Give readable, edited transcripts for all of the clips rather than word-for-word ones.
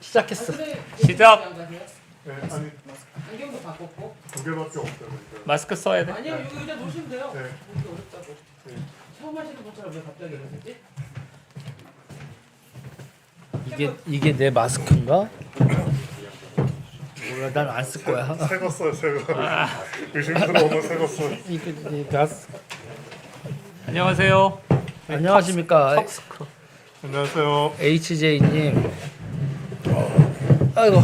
시작했어. 시작. 네, 아니 안경도 바꿨고. 두 개밖에 없어요. 그러니까. 마스크 써야 돼. 아니요, 여기 의자 놓으시면 돼요. 네. 이게 어렵다고. 네. 처음 하시는 분처럼 왜 갑자기 이러셨지? 이게 내 마스크인가? 몰라, 난 안 쓸 거야. 새거 써요, 새거. 의심스러우면 새거 써. 이게 마스. 안녕하세요. 안녕하십니까? 턱스크. 안녕하세요. HJ님. 아이고.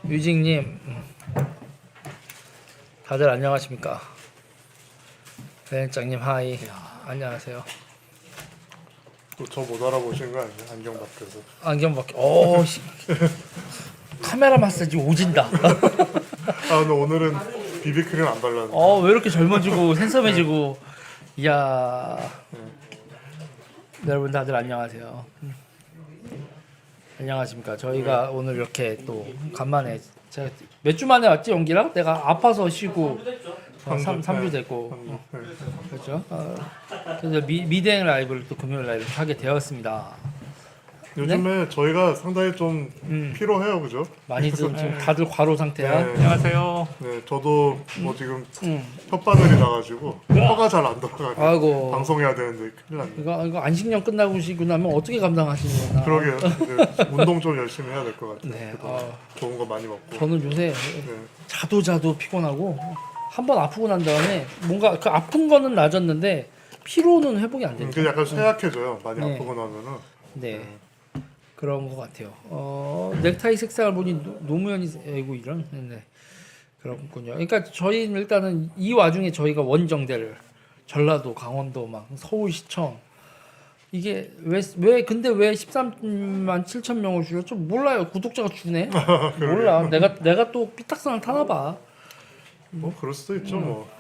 유직님. 다들 안녕하십니까? 배현장님 하이. 안녕하세요. 또 저 못 알아보신 거 아니에요? 안경 밖에서. 안경 밖에. 오 씨. 카메라 마사지 오진다. 아 근데 오늘은 비비크림 안 발랐는데. 왜 이렇게 젊어지고 핸섬해지고. 이야. 여러분 다들 안녕하세요. 안녕하십니까? 저희가 오늘 이렇게 또 간만에 제가 몇 주 만에 왔지 용기랑? 내가 아파서 쉬고 3주 됐고 그렇죠? 그래서 미대행 라이브를 또 금요일 날 이렇게 하게 되었습니다. 요즘에 저희가 상당히 좀 피로해요, 그죠? 많이 지금 다들 과로 상태야. 네. 안녕하세요. 네, 저도 뭐 지금 혓바늘이 나가지고 혀가 잘 안 돌아가요. 아이고. 방송해야 되는데 큰일 났네. 이거 안식년 끝나고 쉬고 나면 어떻게 감당하시려나? 그러게요. 이제 운동 좀 열심히 해야 될 것 같아요. 네. 좋은 거 많이 먹고. 저는 요새 네. 자도 피곤하고 한 번 아프고 난 다음에 뭔가 그 아픈 거는 나아졌는데 피로는 회복이 안 되니까. 그 약간 쇠약해져요. 많이 네. 아프고 나면은. 네. 그런 것 같아요. 넥타이 색상을 보니 노무현이고 이런. 네. 그렇군요. 그러니까 저희는 일단은 이 와중에 저희가 원정대를 전라도, 강원도, 막 서울시청 이게 왜 근데 왜 13만 7천 명을 줄였죠? 몰라요. 구독자가 주네. 몰라. 내가 또 삐딱선을 타나 봐. 뭐 그럴 수도 있죠, 뭐.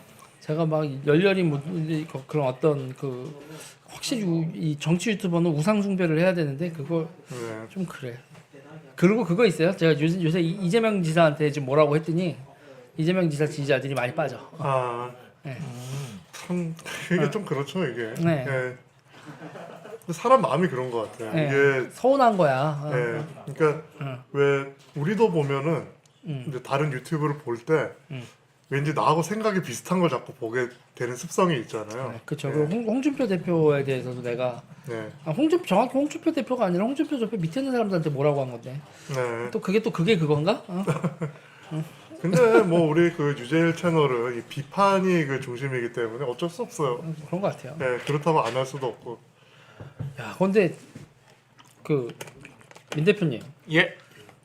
제가 막 열렬히 뭐 그런 어떤 그 확실히 이 정치 유튜버는 우상 숭배를 해야 되는데 그거 네. 좀 그래. 그리고 그거 있어요. 제가 요새 이재명 지사한테 지금 뭐라고 했더니 이재명 지사 지지자들이 많이 빠져. 아, 네. 참 이게 좀 그렇죠, 이게. 네. 예. 사람 마음이 그런 것 같아요. 네. 이게 서운한 거야. 예. 그러니까 왜 우리도 보면은 이제 다른 유튜브를 볼 때 왠지 나하고 생각이 비슷한 걸 자꾸 보게 되는 습성이 있잖아요. 네, 그렇죠. 예. 그리고 홍준표 대표에 대해서도 내가 네. 정확히 홍준표 대표가 아니라 홍준표 대표 밑에 있는 사람들한테 뭐라고 한 건데. 네. 또 그게 그건가? 근데 뭐 우리 그 유재일 채널은 이 비판이 그 중심이기 때문에 어쩔 수 없어요. 그런 것 같아요. 네, 그렇다고 안 할 수도 없고. 야, 근데 그 민 대표님 예.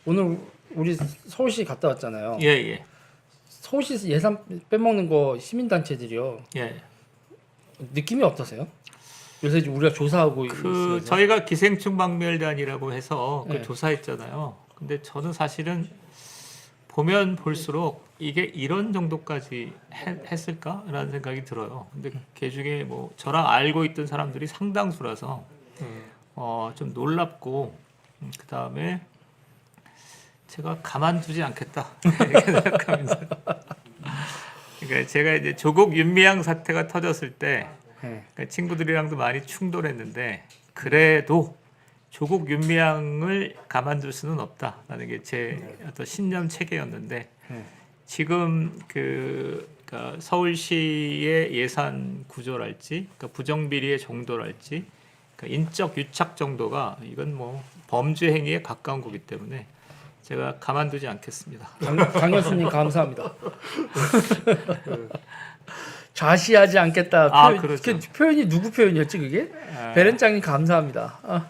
오늘 우리 서울시 갔다 왔잖아요. 예, 예. 서울시에서 예산 빼먹는 거 시민단체들이요. 예. 느낌이 어떠세요? 요새 이제 우리가 조사하고 그 있어요. 저희가 기생충 박멸단이라고 해서 그 네. 조사했잖아요. 근데 저는 사실은 보면 볼수록 이게 이런 정도까지 했을까라는 생각이 들어요. 근데 그 중에 뭐 저랑 알고 있던 사람들이 상당수라서 좀 놀랍고 그다음에 제가 가만두지 않겠다 이렇게 생각하면서 그러니까 제가 이제 조국 윤미향 사태가 터졌을 때 네. 그러니까 친구들이랑도 많이 충돌했는데 그래도 조국 윤미향을 가만둘 수는 없다라는 게 제 어떤 신념 체계였는데 지금 그러니까 서울시의 예산 구조랄지 그러니까 부정비리의 정도랄지 그러니까 인적 유착 정도가 이건 뭐 범죄 행위에 가까운 거기 때문에 제가 가만두지 않겠습니다. 강현수님 감사합니다. 좌시하지 않겠다. 그렇죠. 그 표현이 누구 표현이었지 그게? 베렌장님 감사합니다.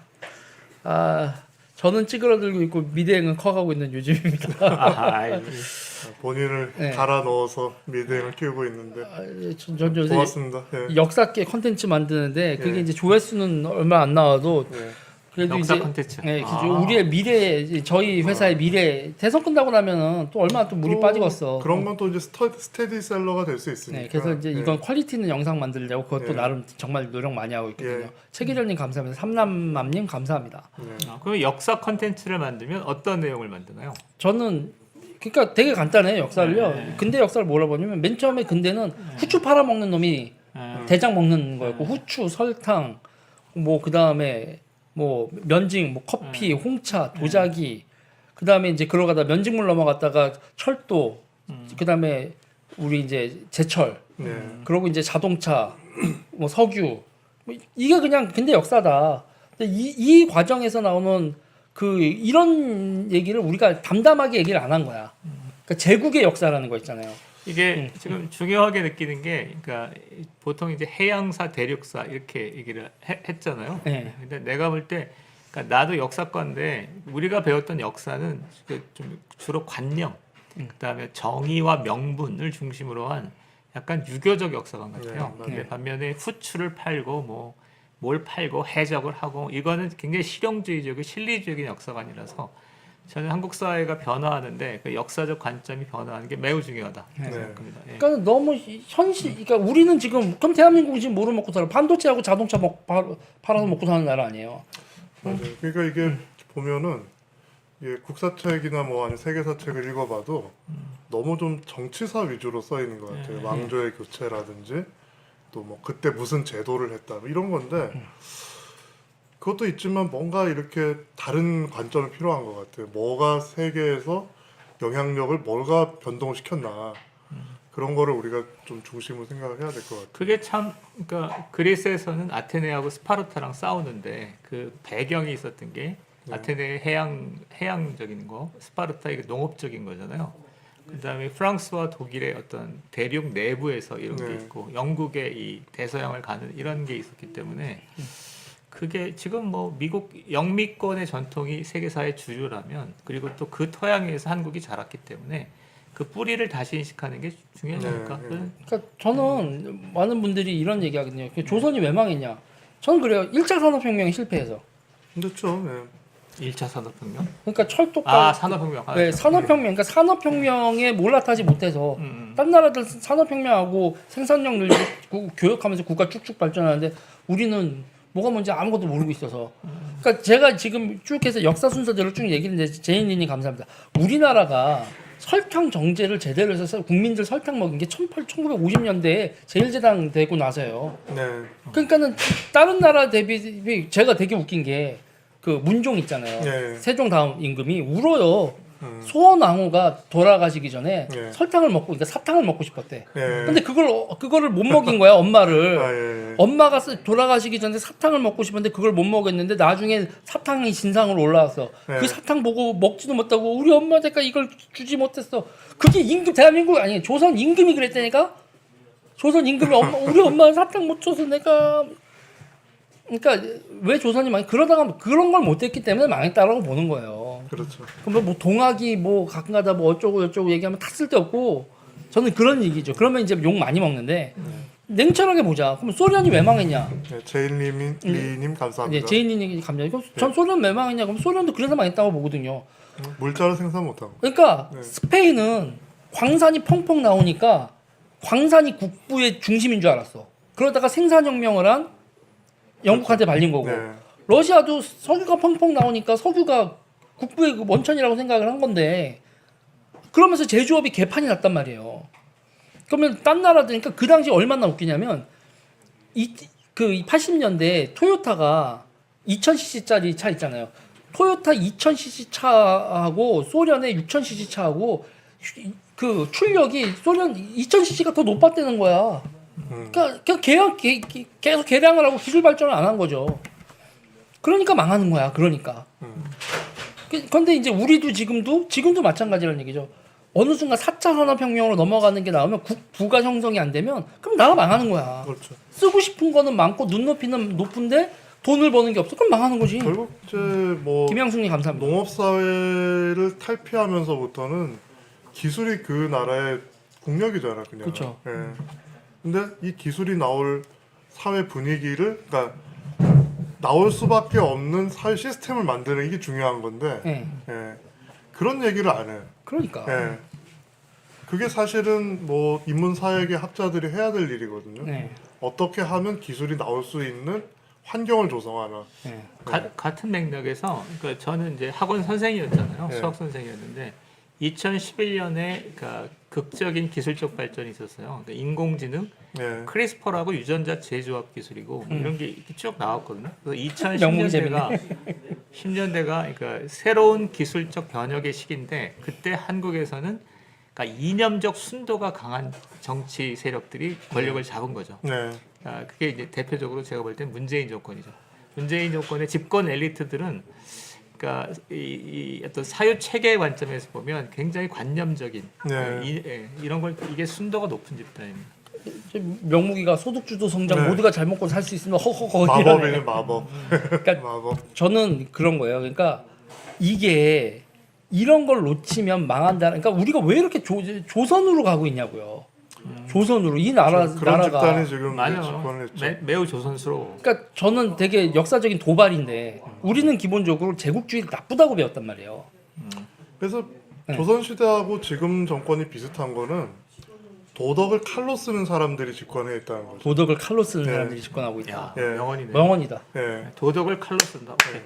저는 찌그러들고 있고 미대행은 커가고 있는 요즘입니다. 본인을 네. 갈아 넣어서 미대행을 키우고 있는데 전 요새 고맙습니다. 네. 역사계 컨텐츠 만드는데 그게 네. 이제 조회수는 얼마 안 나와도 네. 그래도 역사 이제 콘텐츠. 네, 우리의 미래 저희 회사의 미래 대선 끝나고 나면은 또 얼마나 또 물이 또 빠지겠어. 그런 건 또 이제 스테디셀러가 될 수 있으니까. 네, 그래서 이제 네. 이건 퀄리티 있는 영상 만들려고 그것도 네. 나름 정말 노력 많이 하고 있거든요. 예. 최기련님 감사합니다. 삼남맘님 감사합니다. 네. 그럼 역사 컨텐츠를 만들면 어떤 내용을 만드나요? 저는 그러니까 되게 간단해요 역사를요. 네. 근대 역사를 몰아보냐면 맨 처음에 근대는 후추 팔아먹는 놈이 대장 먹는 거였고 후추, 설탕, 뭐 그 다음에 뭐 면직, 뭐 커피, 홍차, 도자기, 그다음에 이제 그러가다 면직물 넘어갔다가 철도, 그다음에 우리 이제 제철, 네. 그리고 이제 자동차, 뭐 석유, 뭐 이게 그냥 근대 역사다. 근데 이 과정에서 나오는 그 이런 얘기를 우리가 담담하게 얘기를 안 한 거야. 그러니까 제국의 역사라는 거 있잖아요. 이게 지금 중요하게 느끼는 게, 그러니까 보통 이제 해양사, 대륙사 이렇게 얘기를 했잖아요. 네. 근데 내가 볼 때, 그러니까 나도 역사과인데 우리가 배웠던 역사는 좀 주로 관념, 그다음에 정의와 명분을 중심으로 한 약간 유교적 역사관 같아요. 네, 근데 네. 반면에 후추를 팔고 뭐 뭘 팔고 해적을 하고 이거는 굉장히 실용주의적이고 실리주의적인 역사관이라서 저는 한국 사회가 변화하는데 그 역사적 관점이 변화하는 게 매우 중요하다 네. 생각합니다. 예. 그러니까 너무 현실, 그러니까 우리는 지금 그럼 대한민국이 지금 뭐로 먹고 살아? 반도체하고 자동차 팔아서 먹고 사는 나라 아니에요? 맞아요. 그러니까 이게 보면은 이게 국사책이나 뭐 아니면 세계사책을 읽어봐도 너무 좀 정치사 위주로 써 있는 것 같아요. 왕조의 교체라든지 또 뭐 그때 무슨 제도를 했다 뭐 이런 건데 그것도 있지만 뭔가 이렇게 다른 관점이 필요한 것 같아요. 뭐가 세계에서 영향력을 뭐가 변동을 시켰나 그런 거를 우리가 좀 중심으로 생각을 해야 될 것 같아요. 그게 참, 그러니까 그리스에서는 아테네하고 스파르타랑 싸우는데 그 배경이 있었던 게 아테네의 해양적인 거, 스파르타의 농업적인 거잖아요. 그다음에 프랑스와 독일의 어떤 대륙 내부에서 이런 게 네. 있고 영국의 이 대서양을 가는 이런 게 있었기 때문에 그게 지금 뭐 미국 영미권의 전통이 세계사의 주류라면 그리고 또 그 토양에서 한국이 자랐기 때문에 그 뿌리를 다시 인식하는 게 중요하지 않을까? 네. 그런 그러니까 저는 많은 분들이 이런 얘기하거든요. 조선이 왜 망했냐? 저는 그래요. 1차 산업혁명이 실패해서. 그렇죠. 네. 1차 산업혁명? 그러니까 철도가 산업혁명. 네, 산업혁명, 그러니까 산업혁명에 몰락하지 못해서 딴 나라들 산업혁명하고 생산력 늘리고 교육하면서 국가 쭉쭉 발전하는데 우리는 뭐가 뭔지 아무것도 모르고 있어서. 그러니까 제가 지금 쭉 해서 역사 순서대로 쭉 얘기했는데 제인리님 감사합니다. 우리나라가 설탕 정제를 제대로 해서 국민들 설탕 먹인 게 1950년대에 제일제당 되고 나서요. 네. 그러니까는 다른 나라 대비 제가 되게 웃긴 게 그 문종 있잖아요. 네. 세종 다음 임금이 울어요. 소원왕후가 돌아가시기 전에 네. 설탕을 먹고, 그러니까 사탕을 먹고 싶었대. 네. 근데 그거를 못 먹인 거야, 엄마를. 아, 예, 예. 엄마가 돌아가시기 전에 사탕을 먹고 싶었는데 그걸 못 먹였는데 나중에 사탕이 진상으로 올라왔어. 네. 그 사탕 보고 먹지도 못하고 우리 엄마 내가 이걸 주지 못했어. 그게 임금, 대한민국 아니 조선 임금이 그랬다니까. 조선 임금이 우리 엄마 사탕 못 줘서 내가. 그러니까 왜 조선이 그러다가 그런 걸 못했기 때문에 망했다라고 보는 거예요. 그렇죠. 그러면 뭐 동학이 뭐 가끔가다 뭐 어쩌고 저쩌고 얘기하면 다 쓸데없고 저는 그런 얘기죠. 그러면 이제 욕 많이 먹는데 냉철하게 보자. 그럼 소련이 왜 망했냐? 네, 제인리님 감사합니다. 네, 제인님 감사합니다. 전 소련 왜 망했냐? 그럼 소련도 그래서 망했다고 보거든요. 물자를 생산 못하고. 그러니까 네. 스페인은 광산이 펑펑 나오니까 광산이 국부의 중심인 줄 알았어. 그러다가 생산혁명을 한 영국한테 발린 거고 네. 러시아도 석유가 펑펑 나오니까 석유가 국부의 그 원천이라고 생각을 한 건데 그러면서 제조업이 개판이 났단 말이에요. 그러면 딴 나라들 그러니까 그 당시 얼마나 웃기냐면 그 80년대 토요타가 2000cc짜리 차 있잖아요. 토요타 2000cc 차하고 소련의 6000cc 차하고 그 출력이 소련 2000cc가 더 높았다는 거야. 그러니까 그냥 계속 개량을 하고 기술 발전을 안 한 거죠. 그러니까 망하는 거야. 그러니까. 그런데 이제 우리도 지금도 마찬가지라는 얘기죠. 어느 순간 4차 산업혁명으로 넘어가는 게 나오면 국부가 형성이 안 되면 그럼 나라 망하는 거야. 그렇죠. 쓰고 싶은 거는 많고 눈높이는 높은데 돈을 버는 게 없어. 그럼 망하는 거지. 결국 이제 뭐 김양숙님 감사합니다. 농업 사회를 탈피하면서부터는 기술이 그 나라의 국력이잖아, 그냥. 그쵸. 예. 근데 이 기술이 나올 사회 분위기를 그러니까 나올 수밖에 없는 사회 시스템을 만드는 게 중요한 건데 네. 예. 그런 얘기를 안 해요. 그러니까. 예. 그게 사실은 뭐 인문사회계 학자들이 해야 될 일이거든요. 네. 어떻게 하면 기술이 나올 수 있는 환경을 조성하나. 네. 같은 맥락에서 그러니까 저는 이제 학원 선생이었잖아요. 네. 수학 선생이었는데 2011년에 그러니까 극적인 기술적 발전이 있었어요. 그러니까 인공지능, 예. 크리스퍼라고 유전자 재조합 기술이고 이런 게 이렇게 쭉 나왔거든요. 그래서 명목이 10년대가 그러니까 새로운 기술적 변혁의 시기인데 그때 한국에서는 그러니까 이념적 순도가 강한 정치 세력들이 권력을 잡은 거죠. 네. 그게 이제 대표적으로 제가 볼 땐 문재인 정권이죠. 문재인 정권의 집권 엘리트들은 그러니까 이 어떤 사유 체계 관점에서 보면 굉장히 관념적인 네. 이런 걸 이게 순도가 높은 집단입니다. 명목이가 소득주도 성장 네. 모두가 잘 먹고 살 수 있으면 허허허 마법이네 이러네. 마법. 그러니까 마법. 저는 그런 거예요. 그러니까 이게 이런 걸 놓치면 망한다는. 그러니까 우리가 왜 이렇게 조선으로 가고 있냐고요. 조선으로 이 나라 그런 나라가. 집단이 지금 이제 맞아요. 집권을 했죠. 매우 조선스러워. 그러니까 저는 되게 역사적인 도발인데 우리는 기본적으로 제국주의를 나쁘다고 배웠단 말이에요. 그래서 네. 조선 시대하고 지금 정권이 비슷한 거는 도덕을 칼로 쓰는 사람들이 집권해 있다는 거죠. 도덕을 칼로 쓰는 네. 사람들이 집권하고 있다. 야, 예. 명언이네. 명언이다. 예. 도덕을 칼로 쓴다. 오케이.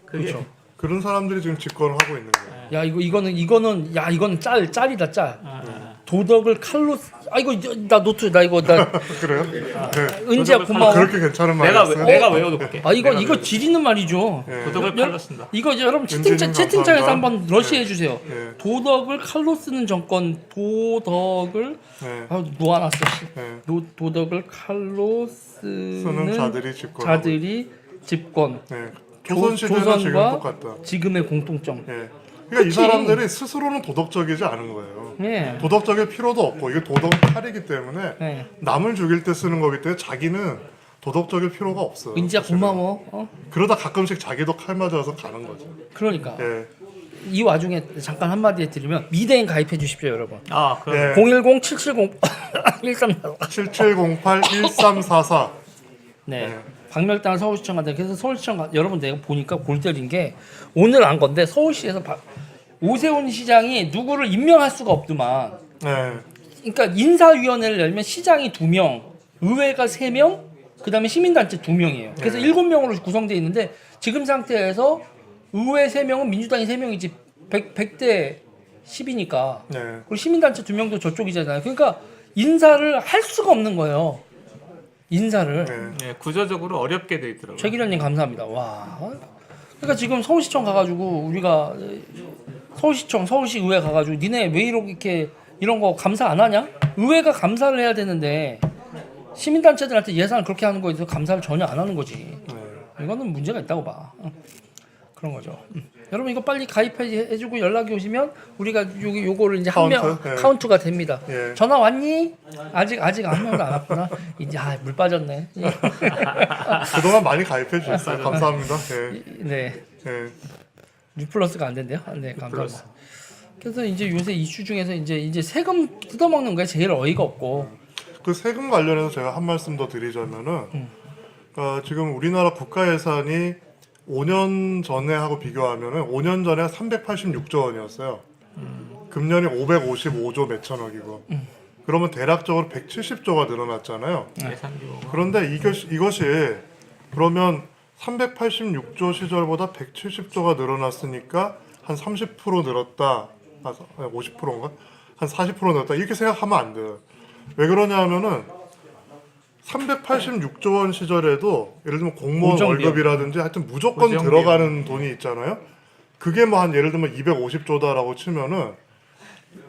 그게 그렇죠. 그런 사람들이 지금 집권을 하고 있는 거예요. 야 이거는 야 이거는 짤이다 짤. 아, 도덕을 칼로 이거 나 노트 나 이거 나 그래요? 네. 은지야 도덕을 고마워. 그렇게 괜찮은 내가 말이었어요? 내가 외워둘게. 이거 지리는 말이죠. 예. 도덕을 칼로 쓴다. 이거 여러분 은지님 채팅창에서 감사합니다. 한번 러시해 주세요. 예. 도덕을 칼로 쓰는 정권 도덕을 네. 놓아놨어. 네. 도덕을 칼로 쓰는 쓰는 자들이 집권. 자들이 집권. 네. 조선 시대는 조선과 지금 똑같다. 지금의 공통점. 예. 그러니까 이 그치. 사람들이 스스로는 도덕적이지 않은 거예요. 예. 도덕적일 필요도 없고 이게 도덕은 칼이기 때문에 예. 남을 죽일 때 쓰는 거기 때문에 자기는 도덕적일 필요가 없어요. 은지야 사실은. 고마워. 그러다 가끔씩 자기도 칼 맞아서 가는 거죠. 그러니까 예. 이 와중에 잠깐 한마디 해드리면 미대인 가입해 주십시오 여러분. 아, 그럼 예. 010-770-1344. 7708-1344. 네. 네. 박멸당 서울시청 간다. 그래서 서울시청 여러분 내가 보니까 골 때린 게 오늘 안 건데 서울시에서 오세훈 시장이 누구를 임명할 수가 없더만. 네. 그러니까 인사위원회를 열면 시장이 2명, 의회가 3명, 그다음에 시민단체 2명이에요. 그래서 네. 7명으로 구성되어 있는데 지금 상태에서 의회 3명은 민주당이 3명이지 100대 10이니까. 네. 그리고 시민단체 2명도 저쪽이잖아요. 그러니까 인사를 할 수가 없는 거예요. 인사를. 네. 예, 구조적으로 어렵게 돼 있더라고요. 최 기련님 감사합니다. 와. 그러니까 지금 서울시청 가가지고 우리가 서울시청, 서울시 의회 가가지고 니네 왜 이렇게 이런 거 감사 안 하냐? 의회가 감사를 해야 되는데 시민단체들한테 예산을 그렇게 하는 거에 대해서 감사를 전혀 안 하는 거지. 네. 이거는 문제가 있다고 봐. 그런 거죠. 여러분 이거 빨리 가입해주고 연락이 오시면 우리가 요거를 이제 한 명 카운트? 네. 카운트가 됩니다. 예. 전화 왔니? 아직 한 명도 안 왔구나. 이제 물 빠졌네. 그동안 많이 가입해 주셨어요. 감사합니다. 예. 네. 예. 뉴플러스가 안 된대요. 네, 감사합니다. 그래서 이제 요새 이슈 중에서 이제 세금 뜯어먹는 게 제일 어이가 없고. 그 세금 관련해서 제가 한 말씀 더 드리자면은 지금 우리나라 국가 예산이 5년 전에 하고 비교하면은 5년 전에 386조 원이었어요. 금년이 555조 몇천억이고. 그러면 대략적으로 170조가 늘어났잖아요. 예산 규모가 그런데 이것이 그러면 386조 시절보다 170조가 늘어났으니까 한 30% 늘었다. 50%인가? 한 40% 늘었다. 이렇게 생각하면 안 돼요. 왜 그러냐 하면은 386조 원 시절에도 예를 들면 공무원 공정비용. 월급이라든지 하여튼 무조건 고정비용. 들어가는 돈이 있잖아요. 그게 뭐 한 예를 들면 250조다라고 치면은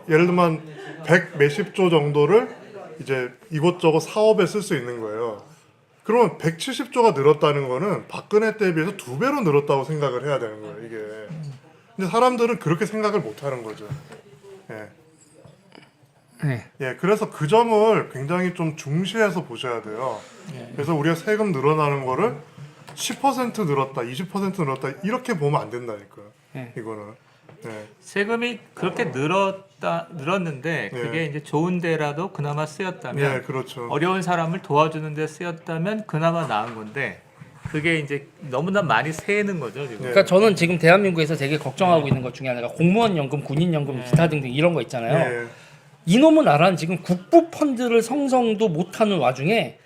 예를 들면 100 몇십 조 정도를 이제 이것저것 사업에 쓸 수 있는 거예요. 그러면 170조가 늘었다는 거는 박근혜 때에 비해서 2배로 늘었다고 생각을 해야 되는 거예요, 이게. 근데 사람들은 그렇게 생각을 못 하는 거죠. 예. 네. 예, 그래서 그 점을 굉장히 좀 중시해서 보셔야 돼요. 그래서 우리가 세금 늘어나는 거를 10% 늘었다, 20% 늘었다 이렇게 보면 안 된다니까요. 네. 이거는. 예. 세금이 그렇게 늘었는데 예. 그게 이제 좋은 데라도 그나마 쓰였다면 예, 그렇죠. 어려운 사람을 도와주는 데 쓰였다면 그나마 나은 건데 그게 이제 너무나 많이 새는 거죠 지금. 예. 그러니까 저는 지금 대한민국에서 되게 걱정하고 있는 것 중에 하나가 공무원 연금, 군인 연금, 기타 등등 이런 거 있잖아요. 예. 이놈의 나라는 지금 국부 펀드를 성성도 못하는 와중에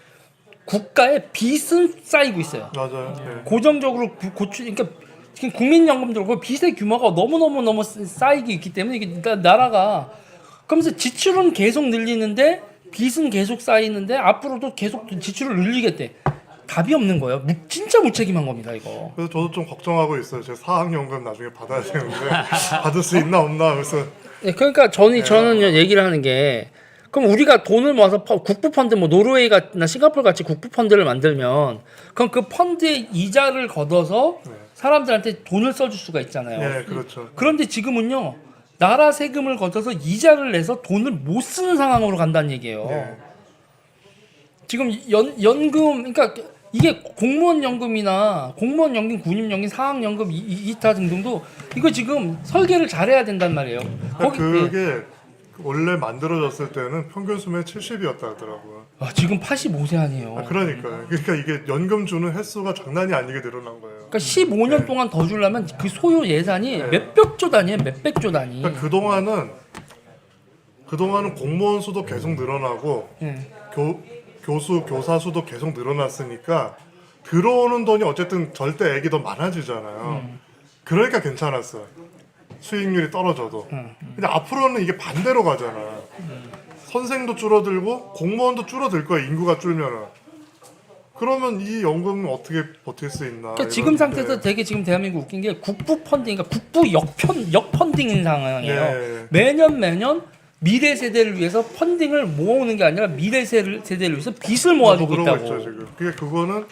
국가의 빚은 쌓이고 있어요. 맞아요. 예. 고정적으로 고출, 그러니까 지금 국민연금도 그렇고 빚의 규모가 너무 쌓이기 있기 때문에 이게 나라가 그러면서 지출은 계속 늘리는데 빚은 계속 쌓이는데 앞으로도 계속 지출을 늘리겠대. 답이 없는 거예요. 진짜 무책임한 겁니다 이거. 그래서 저도 좀 걱정하고 있어요. 제 사학연금 나중에 받아야 되는데 받을 수 있나 없나 그래서 네, 그러니까 저는 얘기를 하는 게 그럼 우리가 돈을 모아서 국부 펀드 뭐 노르웨이나 싱가포르 같이 국부 펀드를 만들면 그럼 그 펀드의 이자를 걷어서 사람들한테 돈을 써줄 수가 있잖아요. 네, 그렇죠. 그런데 지금은요 나라 세금을 걷어서 이자를 내서 돈을 못 쓰는 상황으로 간다는 얘기예요. 네. 지금 연금 그러니까 이게 공무원 연금이나 공무원 연금, 군임 연금, 사학 연금 기타 등등도 이거 지금 설계를 잘해야 된단 말이에요. 그게 원래 만들어졌을 때는 평균 수명이 70이었다 하더라고요. 지금 85세 아니에요. 그러니까 이게 연금 주는 횟수가 장난이 아니게 늘어난 거예요. 그러니까 15년 동안 더 주려면 그 소요 예산이 몇백조 단위예요, 몇백조 단위. 그러니까 그동안은 공무원 수도 계속 늘어나고 교수 교사 수도 계속 늘어났으니까 들어오는 돈이 어쨌든 절대 액이 더 많아지잖아요. 그러니까 괜찮았어요. 수익률이 떨어져도. 근데 앞으로는 이게 반대로 가잖아. 선생도 줄어들고 공무원도 줄어들 거야. 인구가 줄면은. 그러면 이 연금은 어떻게 버틸 수 있나? 그러니까 지금 상태에서 되게 지금 대한민국 웃긴 게 국부 펀딩, 그러니까 국부 역펀딩인 상황이에요. 네. 매년 미래 세대를 위해서 펀딩을 모으는 게 아니라 미래 세대를 위해서 빚을 모아주고 그러고 있다고. 있죠, 지금. 그거는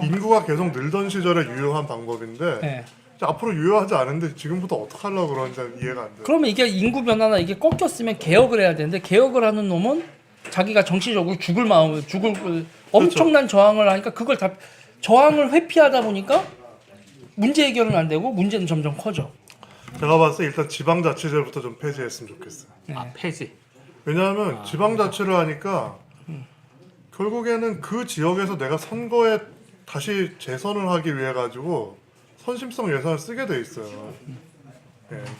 인구가 계속 늘던 시절에 유효한 방법인데 네. 앞으로 유효하지 않은데 지금부터 어떻게 하려고 그러는지 이해가 안 돼요. 그러면 이게 인구 변화나 이게 꺾였으면 개혁을 해야 되는데 개혁을 하는 놈은 자기가 정치적으로 죽을 엄청난 저항을 하니까 그걸 다 저항을 회피하다 보니까 문제 해결은 안 되고 문제는 점점 커져. 제가 봤을 때 일단 지방자치제부터 좀 폐지했으면 좋겠어요. 폐지. 왜냐하면 지방자치를 하니까 결국에는 그 지역에서 내가 선거에 다시 재선을 하기 위해 가지고 선심성 예산을 쓰게 돼 있어요.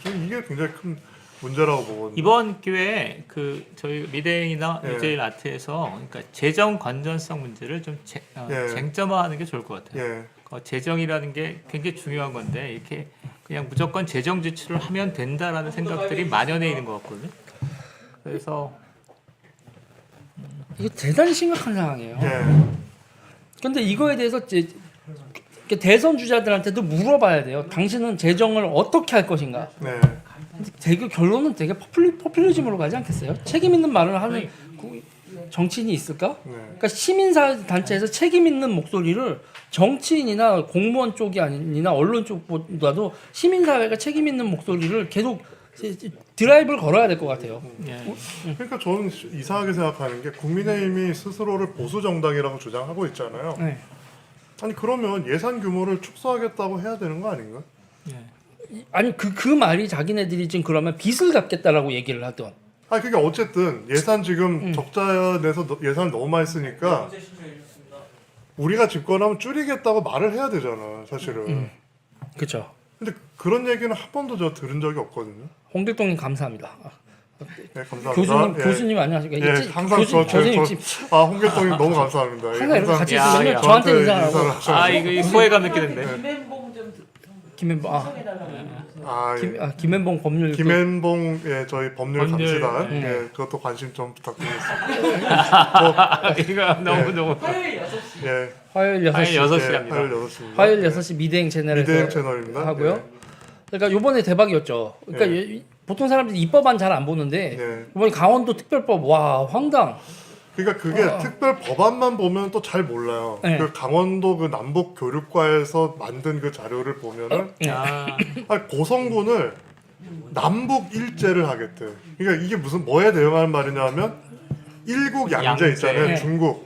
저는 이게 굉장히 큰 문제라고 보거든요. 이번 기회에 그 저희 미대행이나 예. 유제일 아트에서 그러니까 재정 건전성 문제를 좀 쟁점화하는 게 좋을 것 같아요. 재정이라는 게 굉장히 중요한 건데 이렇게 그냥 무조건 재정 지출을 하면 된다라는 생각들이 만연해 있는 것 같거든요. 그래서 이게 대단히 심각한 상황이에요. 예. 근데 이거에 대해서 이제 대선 주자들한테도 물어봐야 돼요. 당신은 재정을 어떻게 할 것인가? 네. 되게 결론은 되게 포퓰리즘으로 가지 않겠어요? 책임 있는 말을 하는 정치인이 있을까? 그러니까 시민사회 단체에서 책임 있는 목소리를 정치인이나 공무원 쪽이 아니나 언론 쪽보다도 시민사회가 책임 있는 목소리를 계속 드라이브를 걸어야 될 것 같아요. 그러니까 저는 이상하게 생각하는 게 국민의힘이 스스로를 보수 정당이라고 주장하고 있잖아요. 네. 아니 그러면 예산 규모를 축소하겠다고 해야 되는 거 아닌가? 아니 그 말이 자기네들이 지금 그러면 빚을 갚겠다라고 얘기를 하던. 아 그게 어쨌든 예산 지금 적자 내서 예산을 너무 많이 쓰니까 우리가 집권하면 줄이겠다고 말을 해야 되잖아 사실은. 그렇죠. 근데 그런 얘기는 한 번도 저 들은 적이 없거든요. 홍길동님 감사합니다. 네 감사합니다. 교수님 안녕하십니까? 예, 항상 교수님 홍길동님 너무 감사합니다. 예, 항상 이렇게 같이 야, 있으면 야. 저한테 인사를 하고 인사를 하셔가지고. 아 이거 소외감 느끼는데. 김앤봉 좀 김현봉 김현봉 법률 김앤봉 저희 법률 법률, 감시단 네. 그것도 관심 좀 부탁드리겠습니다. 이거 너무 화요일 6시. 예, 화요일 6시 화요일 6시랍니다. 화요일 6시입니다. 화요일 6시 미대행 채널에서 미대행 채널입니다. 하고요. 그러니까 요번에 대박이었죠. 그러니까 보통 사람들이 입법안 잘 안 보는데 네. 이번에 강원도 특별법 와 황당. 그러니까 그게 특별 법안만 보면 또 잘 몰라요. 네. 그 강원도 그 남북 교육과에서 만든 그 자료를 보면은 고성군을 남북 일제를 하겠대. 그러니까 이게 무슨 뭐에 대응하는 말이냐면 일국 양제 양제. 있잖아요. 네. 중국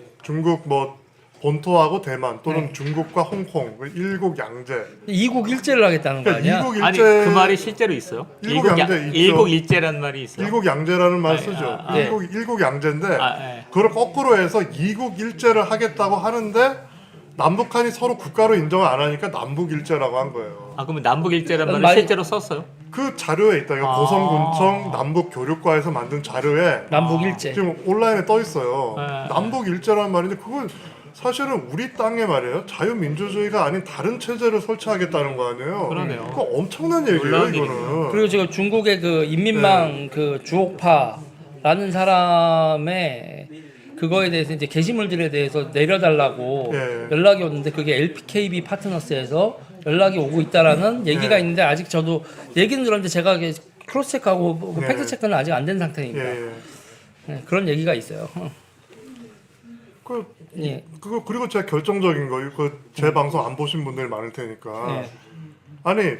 뭐 본토하고 대만 또는 중국과 홍콩 그 일국 양제. 이국 일제를 하겠다는 거 그러니까 아니야? 이국 아니 일제 그 말이 실제로 있어요? 일국 양제 있죠. 일국 일제라는 말이 있어요. 일국 양제라는 말 아니, 쓰죠. 네. 일국 양제인데 네. 그걸 거꾸로 해서 이국 일제를 하겠다고 하는데 남북한이 서로 국가로 인정을 안 하니까 남북 일제라고 한 거예요. 아 그러면 남북 일제라는 말을 말이- 실제로 썼어요? 그 자료에 있다. 이거 고성군청 남북 교육과에서 만든 자료에 남북 일제. 지금 온라인에 떠 있어요. 네. 남북 일제라는 말인데 그걸 사실은 우리 땅에 말이에요. 자유민주주의가 아닌 다른 체제를 설치하겠다는 거 아니에요. 그러네요. 그거 엄청난 얘기예요, 놀라운 이거는. 그리고 지금 중국의 그 인민망 그 주옥파라는 사람의 그거에 대해서 이제 게시물들에 대해서 내려달라고 예. 연락이 오는데 그게 LPKB 파트너스에서 연락이 오고 있다라는 얘기가 예. 있는데 아직 저도 얘기는 들었는데 제가 이게 크로스 체크하고 뭐 예. 팩트 체크는 아직 안 된 상태니까 예. 네, 그런 얘기가 있어요. 예. 그거 그리고 제가 결정적인 거, 제 방송 안 보신 분들이 많을 테니까. 예. 아니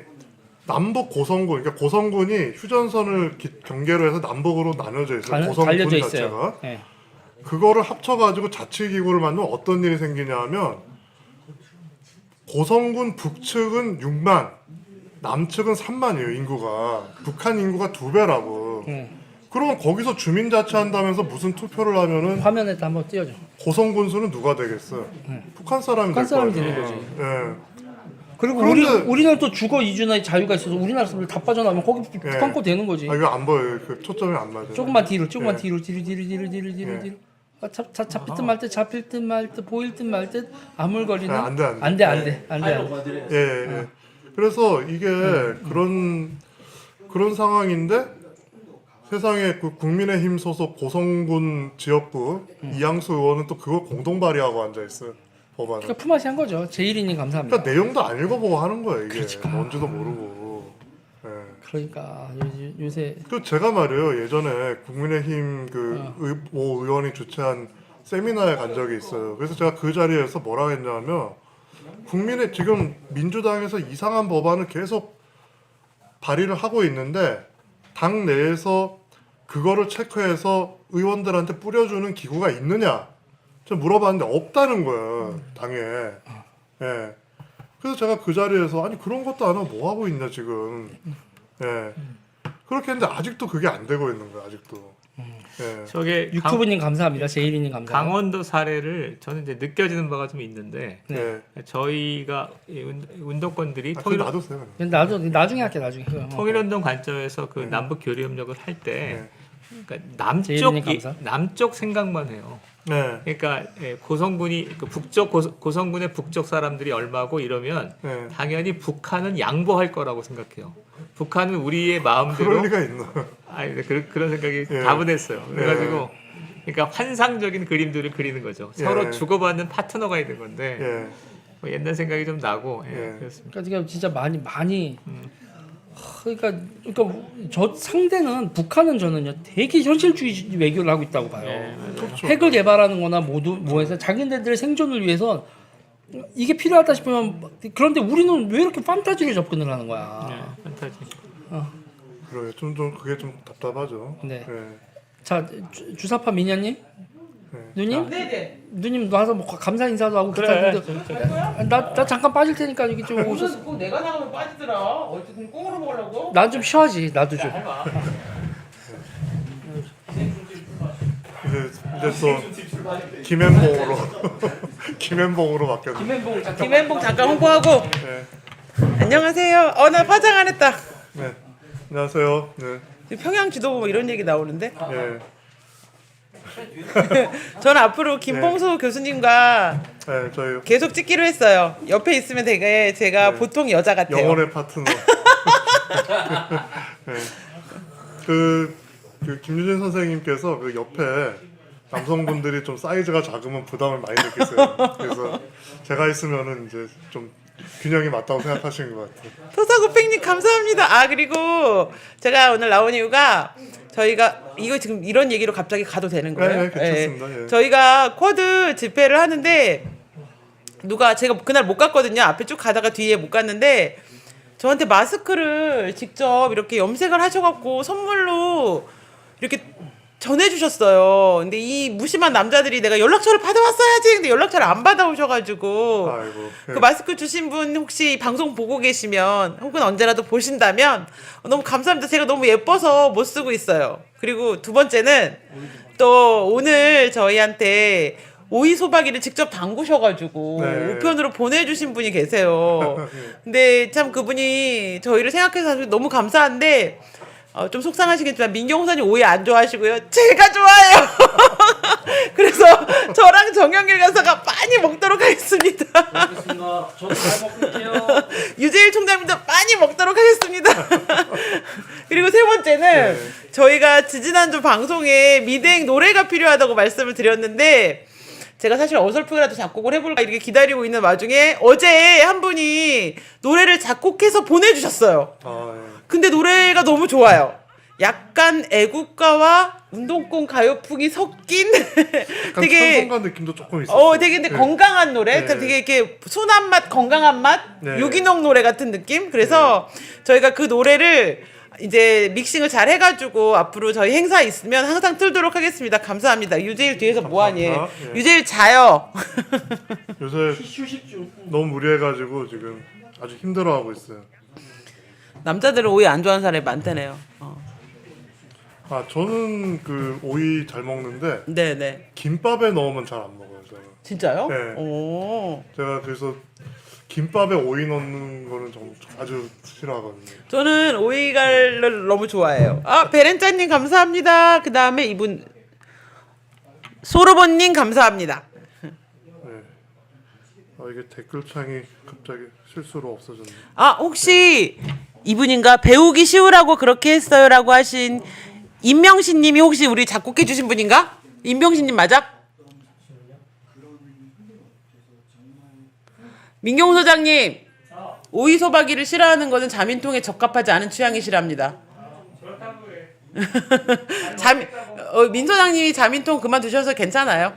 남북 고성군, 그러니까 고성군이 휴전선을 경계로 해서 남북으로 나눠져 있어요. 고성군 갈려져 자체가. 있어요. 예. 그거를 합쳐가지고 자치기구를 만들면 어떤 일이 생기냐면 고성군 북측은 6만, 남측은 3만이에요 인구가. 북한 인구가 2배라고. 그럼 거기서 주민자치한다면서 무슨 투표를 하면은 화면에다 한번 띄워줘. 고성군수는 누가 되겠어요? 북한 사람이 북한 될 사람이 거 아니에요. 되는 거지. 예. 그리고 그런데- 우리는 또 주거 이주의 자유가 있어서 우리나라 사람들 다 빠져나오면 거기 북한 거 되는 거지. 아 이거 안 보여요. 그 초점이 안 맞아요. 조금만 뒤로, 예. 뒤로. 아, 잡힐 듯 말 듯, 잡힐 듯 말 듯, 보일 듯 말 듯, 아물거리는. 아, 안 돼. 안 돼. 예, 예. 그래서 이게 그런 상황인데 세상에 그 국민의힘 소속 고성군 지역구 이양수 의원은 또 그걸 공동 발의하고 앉아 있어요 법안을. 그러니까 품앗이 한 거죠. 제일이님 감사합니다. 그러니까 내용도 안 읽어보고 하는 거예요 이게. 뭔지도 모르고. 예. 그러니까 요새 그 제가 말이에요 예전에 국민의힘 모 의원이 주최한 세미나에 간 적이 있어요. 그래서 제가 그 자리에서 뭐라 했냐면 국민의 지금 민주당에서 이상한 법안을 계속 발의를 하고 있는데 당 내에서 그거를 체크해서 의원들한테 뿌려주는 기구가 있느냐? 제가 물어봤는데 없다는 거예요 당에. 예. 그래서 제가 그 자리에서 아니 그런 것도 안 하고 뭐 하고 있냐 지금. 예. 그렇게 했는데 아직도 그게 안 되고 있는 거예요 아직도. 예. 저게 유튜브님 감사합니다. 제일이님 감사합니다. 강원도 사례를 저는 이제 느껴지는 바가 좀 있는데 네. 저희가 이 운동권들이 아, 그거 놔두세요. 그냥. 나도 나중에 할게 나중에. 통일운동 관점에서 그 남북 교류 협력을 할 때 네. 그러니까 제일님 감사. 남쪽 생각만 해요. 네. 그러니까 고성군이 그 북쪽 고성군의 북쪽 사람들이 얼마고 이러면 네. 당연히 북한은 양보할 거라고 생각해요. 북한은 우리의 마음대로 그럴 리가 있나? 아니 그런 생각이 예. 다분했어요. 그래가지고 그러니까 환상적인 그림들을 그리는 거죠. 서로 예. 주고받는 파트너가 있는 건데 예. 뭐 옛날 생각이 좀 나고 예. 그렇습니다. 그러니까 진짜 많이 그러니까 저 상대는 북한은 저는요 되게 현실주의 외교를 하고 있다고 봐요. 예, 맞아요. 그렇죠. 핵을 개발하는 거나 뭐해서 자기네들의 생존을 위해서 이게 필요하다 싶으면 그런데 우리는 왜 이렇게 판타지로 접근을 하는 거야. 예, 판타지. 그래요. 좀 그게 좀 답답하죠. 네. 예. 자 주사파 미녀님 누님 네네. 누님 와서 뭐 감사 인사도 하고 그래. 기타도 나 잠깐 빠질 테니까 여기 좀 오셔서 무슨 꼭 내가 나가면 빠지더라. 어쨌든 꽁으로 먹으려고. 난 좀 쉬어야지 나도 좀. 이제 또 김앤봉으로 김앤봉으로 바뀌었네. 김현봉 잠깐. 김현봉 잠깐 홍보하고. 네. 안녕하세요. 나 화장 안 했다. 네. 안녕하세요. 네. 평양 지도부 뭐 이런 얘기 나오는데. 예. 저는 앞으로 김봉수 교수님과 네, 저희 계속 찍기로 했어요. 옆에 있으면 되게 제가 네. 보통 여자 같아요. 영혼의 파트너. 네. 그 김유진 선생님께서 그 옆에 남성분들이 좀 사이즈가 작으면 부담을 많이 느끼세요. 그래서 제가 있으면은 이제 좀 균형이 맞다고 생각하시는 것 같아요. 토사구팽님 감사합니다. 그리고 제가 오늘 나온 이유가 저희가 이거 지금 이런 얘기로 갑자기 가도 되는 거예요? 네, 괜찮습니다. 예. 저희가 쿼드 집회를 하는데 누가 제가 그날 못 갔거든요. 앞에 쭉 가다가 뒤에 못 갔는데 저한테 마스크를 직접 이렇게 염색을 하셔갖고 선물로 이렇게 전해주셨어요. 근데 이 무심한 남자들이 내가 연락처를 받아왔어야지. 근데 연락처를 안 받아오셔가지고 아이고. 예. 그 마스크 주신 분 혹시 방송 보고 계시면 혹은 언제라도 보신다면 너무 감사합니다. 제가 너무 예뻐서 못 쓰고 있어요. 그리고 두 번째는 또 오늘 저희한테 오이 소박이를 직접 담그셔가지고 네. 우편으로 보내주신 분이 계세요. 근데 참 그분이 저희를 생각해서 너무 감사한데 좀 속상하시겠지만 민경호사님 오이 안 좋아하시고요. 제가 좋아해요. 그래서 저랑 정영길 간사가 많이 먹도록 하겠습니다. 알겠습니다. 저도 잘 먹을게요. 유재일 총장님도 많이 먹도록 하겠습니다. 그리고 세 번째는 저희가 지지난주 방송에 미대행 노래가 필요하다고 말씀을 드렸는데 제가 사실 어설프게라도 작곡을 해볼까 이렇게 기다리고 있는 와중에 어제 한 분이 노래를 작곡해서 보내주셨어요. 아, 예. 근데 노래가 너무 좋아요. 약간 애국가와 운동권 가요풍이 섞인 약간 되게 찬송가 느낌도 조금 있어요. 되게 근데 네. 건강한 노래, 네. 되게 이렇게 순한 맛, 건강한 맛, 네. 유기농 노래 같은 느낌. 그래서 저희가 그 노래를 이제 믹싱을 잘 해가지고 앞으로 저희 행사 있으면 항상 틀도록 하겠습니다. 감사합니다. 유재일 뒤에서 뭐하니? 감사합니다. 예. 유재일 자요. 요새 휴식 중. 너무 무리해가지고 지금 아주 힘들어하고 있어요. 남자들은 오이 안 좋아하는 사람이 많다네요. 아 저는 그 오이 잘 먹는데 네네. 김밥에 넣으면 잘 안 먹어요. 저는. 진짜요? 네. 오. 제가 그래서 김밥에 오이 넣는 거는 좀 아주 싫어하거든요. 저는 오이갈을 너무 좋아해요. 아 베렌짜님 감사합니다. 그 다음에 이분 소르본님 감사합니다. 네. 이게 댓글창이 갑자기 실수로 없어졌네. 아 혹시 이분인가 배우기 쉬우라고 그렇게 했어요라고 하신 임명신님이 혹시 우리 작곡해 주신 분인가? 임명신님 맞아? 민경 소장님 오이 소박이를 싫어하는 것은 자민통에 적합하지 않은 취향이시랍니다. 민 소장님이 자민통 그만두셔서 괜찮아요.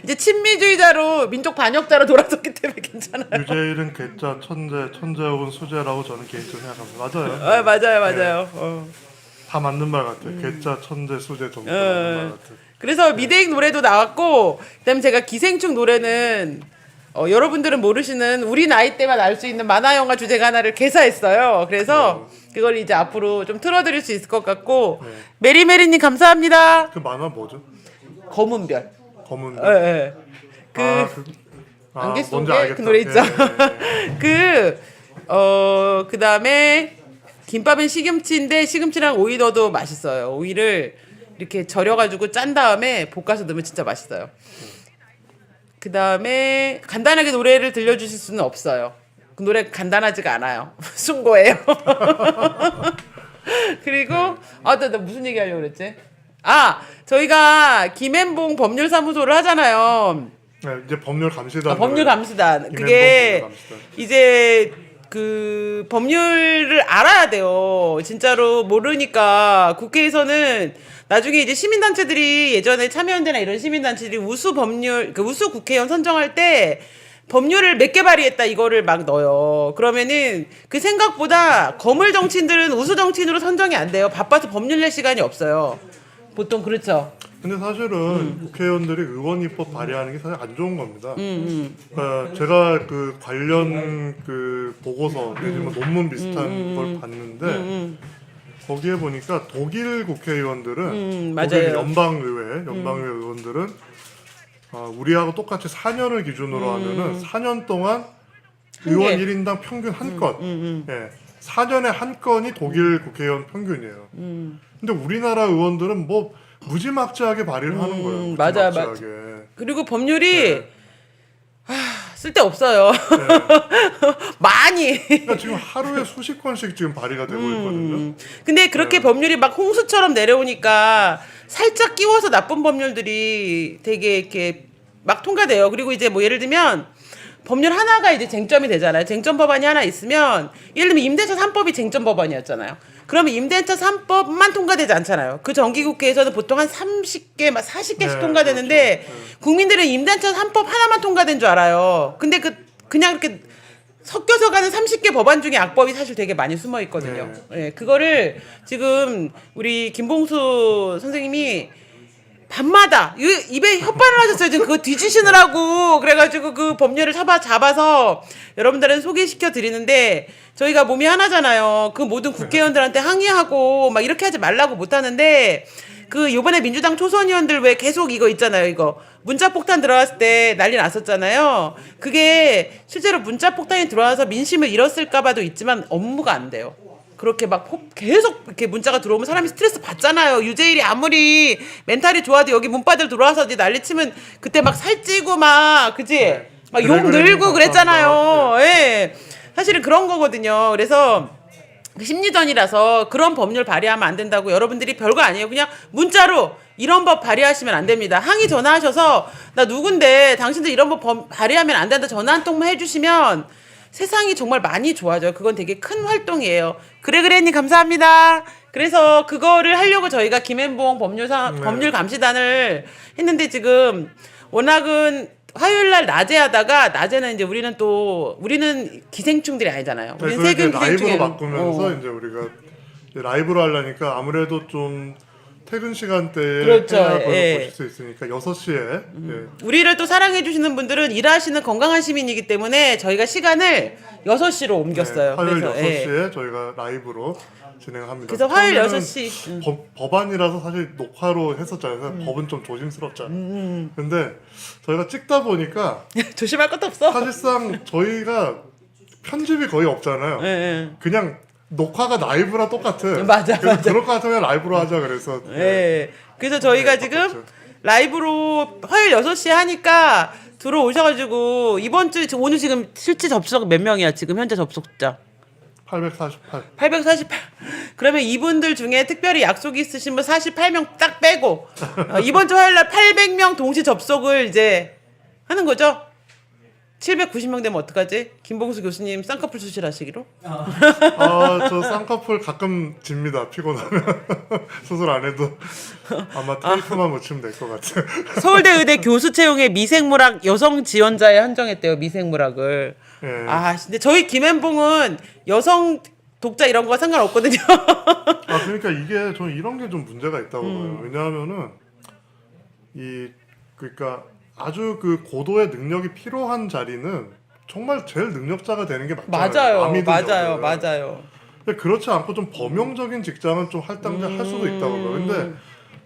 이제 친미주의자로 민족 반역자로 돌아섰기 때문에 괜찮아요. 유재일은 괴짜 천재 혹은 수재라고 저는 개인적으로 생각합니다. 맞아요. 맞아요. 다 맞는 말 같아요. 괴짜 천재 수재 전부 다 맞는 말 같아요. 그래서 미대익 노래도 나왔고 그다음에 제가 기생충 노래는 여러분들은 모르시는 우리 나이 때만 알 수 있는 만화 영화 주제가 하나를 개사했어요. 그래서 그걸 이제 앞으로 좀 틀어드릴 수 있을 것 같고 메리메리님 감사합니다. 그 만화 뭐죠? 검은별. 검은. 예. 안개 뭔지 속에 알겠다. 그 노래 있죠. 예. 그 다음에 김밥은 시금치인데 시금치랑 오이 넣어도 맛있어요. 오이를 이렇게 절여가지고 짠 다음에 볶아서 넣으면 진짜 맛있어요. 그 다음에 간단하게 노래를 들려주실 수는 없어요. 그 노래 간단하지가 않아요. 순고예요. 그리고 나 무슨 얘기 하려고 그랬지? 저희가 김앤봉 법률사무소를 하잖아요. 네, 이제 법률 감시단. 법률 감시단. 김앤봉 그게 법률 감시단. 이제 그 법률을 알아야 돼요. 진짜로 모르니까 국회에서는 나중에 이제 시민단체들이 예전에 참여연대나 이런 시민단체들이 우수 법률, 우수 국회의원 선정할 때 법률을 몇 개 발의했다 이거를 막 넣어요. 그러면은 그 생각보다 거물 정치인들은 우수 정치인으로 선정이 안 돼요. 바빠서 법률 낼 시간이 없어요. 보통 그렇죠. 근데 사실은 국회의원들이 의원 입법 발의하는 게 사실 안 좋은 겁니다. 제가 그 관련 그 보고서 내지만 논문 비슷한 걸 봤는데 거기에 보니까 독일 국회의원들은 맞아요. 독일 연방의회 의원들은 우리하고 똑같이 4년을 기준으로 하면은 4년 동안 의원 1인당 평균 한 건. 예. 4년에 한 건이 독일 국회의원 평균이에요. 근데 우리나라 의원들은 뭐 무지막지하게 발의를 하는 거예요. 맞아. 무지막지하게. 그리고 법률이 쓸데없어요. 많이. 그러니까 지금 하루에 수십 건씩 지금 발의가 되고 있거든요. 근데 그렇게 법률이 막 홍수처럼 내려오니까 살짝 끼워서 나쁜 법률들이 되게 이렇게 막 통과돼요. 그리고 이제 뭐 예를 들면 법률 하나가 이제 쟁점이 되잖아요. 쟁점 법안이 하나 있으면 예를 들면 임대차 3법이 쟁점 법안이었잖아요. 그러면 임대차 3법만 통과되지 않잖아요. 그 정기국회에서는 보통 한 30개, 막 40개씩 통과되는데 그렇죠. 국민들은 임대차 3법 하나만 통과된 줄 알아요. 근데 그냥 이렇게 섞여서 가는 30개 법안 중에 악법이 사실 되게 많이 숨어 있거든요. 예, 그거를 지금 우리 김봉수 선생님이 밤마다 입에 혓바늘 하셨어요. 지금 그거 뒤지시느라고. 그래가지고 그 법률을 잡아서 여러분들은 소개시켜 드리는데 저희가 몸이 하나잖아요. 그 모든 국회의원들한테 항의하고 막 이렇게 하지 말라고 못하는데 그 요번에 민주당 초선 의원들 왜 계속 이거 있잖아요. 이거 문자 폭탄 들어왔을 때 난리 났었잖아요. 그게 실제로 문자 폭탄이 들어와서 민심을 잃었을까 봐도 있지만 업무가 안 돼요. 그렇게 막 계속 이렇게 문자가 들어오면 사람이 스트레스 받잖아요. 유재일이 아무리 멘탈이 좋아도 여기 문바들 들어와서 이제 난리치면 그때 막 살찌고 막 그지? 막 욕 그래, 늘고 그랬잖아요. 예. 사실은 그런 거거든요. 그래서 심리전이라서 그런 법률 발의하면 안 된다고 여러분들이 별거 아니에요. 그냥 문자로 이런 법 발의하시면 안 됩니다. 항의 전화하셔서 나 누군데 당신들 이런 법 발의하면 안 된다 전화 한 통만 해주시면 세상이 정말 많이 좋아져요. 그건 되게 큰 활동이에요. 그래님 감사합니다. 그래서 그거를 하려고 저희가 김앤봉 법률 감시단을 했는데 지금 워낙은 화요일 날 낮에 하다가 낮에는 이제 우리는 기생충들이 아니잖아요. 우리는 그래서 이제 세금 라이브로 기생충이 바꾸면서 이제 우리가 이제 라이브로 하려니까 아무래도 좀 퇴근 시간대에 그렇죠. 해야 그걸 예. 보실 수 있으니까 6시에 우리를 또 사랑해 주시는 분들은 일하시는 건강한 시민이기 때문에 저희가 시간을 6시로 옮겼어요. 화요일 그래서 6시에 저희가 라이브로 진행합니다. 그래서 화요일 처음에는 6시 법안이라서 사실 녹화로 했었잖아요. 그래서 법은 좀 조심스럽잖아요. 근데 저희가 찍다 보니까 조심할 것도 없어. 사실상 저희가 편집이 거의 없잖아요. 예. 그냥 녹화가 라이브랑 똑같아. 맞아, 그래서 맞아. 그럴 것 같으면 라이브로 하자 그래서. 예. 그래서 저희가 지금 바꿨죠. 라이브로 화요일 6시에 하니까 들어오셔가지고 이번 주 오늘 지금 실제 접속 몇 명이야 지금 현재 접속자 848. 848. 그러면 이분들 중에 특별히 약속이 있으신 분 48명 딱 빼고 이번 주 화요일 날 800명 동시 접속을 이제 하는 거죠. 790명 되면 어떡하지? 김봉수 교수님 쌍꺼풀 수술하시기로? 저 쌍꺼풀 가끔 집니다. 피곤하면 수술 안 해도 아마 테이프만 묻히면 될 것 같아요. 서울대 의대 교수 채용에 미생물학 여성 지원자에 한정했대요. 미생물학을. 예. 근데 저희 김앤봉은 여성 독자 이런 거 상관없거든요. 그러니까 이게 저는 이런 게 좀 문제가 있다고 봐요. 왜냐하면은 그러니까 아주 그 고도의 능력이 필요한 자리는 정말 제일 능력자가 되는 게 맞잖아요. 맞아요. 남이든 맞아요. 근데 그렇지 않고 좀 범용적인 직장은 좀 할당제 할 수도 있다고 봐요. 근데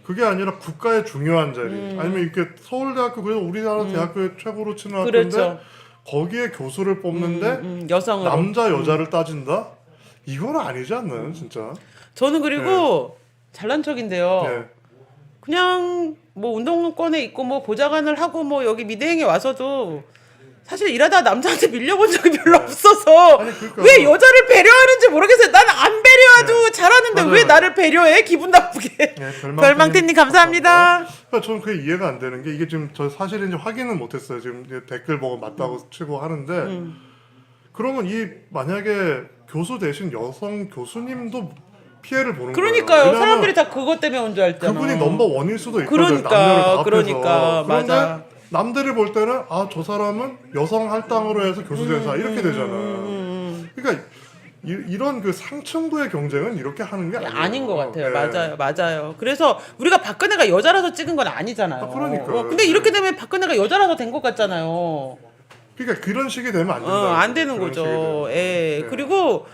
그게 아니라 국가의 중요한 자리 아니면 이렇게 서울대학교 그래서 우리나라 대학교의 최고로 치는 학교인데 그렇죠. 거기에 교수를 뽑는데 여성으로. 남자 여자를 따진다? 이건 아니지 않나요, 진짜? 저는 그리고 잘난 척인데요. 네. 그냥 뭐 운동권에 있고 뭐 보좌관을 하고 뭐 여기 미대행에 와서도 사실 일하다 남자한테 밀려본 적이 별로 없어서 아니, 그러니까. 왜 여자를 배려하는지 모르겠어요. 나는 안 배려해도 잘하는데 맞아요. 왜 나를 배려해? 기분 나쁘게. 네, 별망태님 감사합니다. 그러니까 저는 그게 이해가 안 되는 게 이게 지금 저 사실은 이제 확인은 못했어요. 지금 이제 댓글 보고 맞다고 치고 하는데 그러면 만약에 교수 대신 여성 교수님도 피해를 보는 거예요. 그러니까요. 왜냐하면 사람들이 다 그것 때문에 온 줄 알잖아. 그분이 넘버 원일 수도 있거든요. 그러니까, 남녀를 다 합해서. 그러니까, 그런데 맞아. 남들이 볼 때는 저 사람은 여성 할당으로 해서 교수 대사 이렇게 되잖아. 그러니까 이런 그 상층부의 경쟁은 이렇게 하는 게 아닌 것 같아요. 예. 맞아요. 그래서 우리가 박근혜가 여자라서 찍은 건 아니잖아요. 그러니까요. 근데 이렇게 되면 박근혜가 여자라서 된 것 같잖아요. 그러니까 그런 식이 되면 안 된다. 안 되는 그런 거죠. 식이 되면. 예. 네. 그리고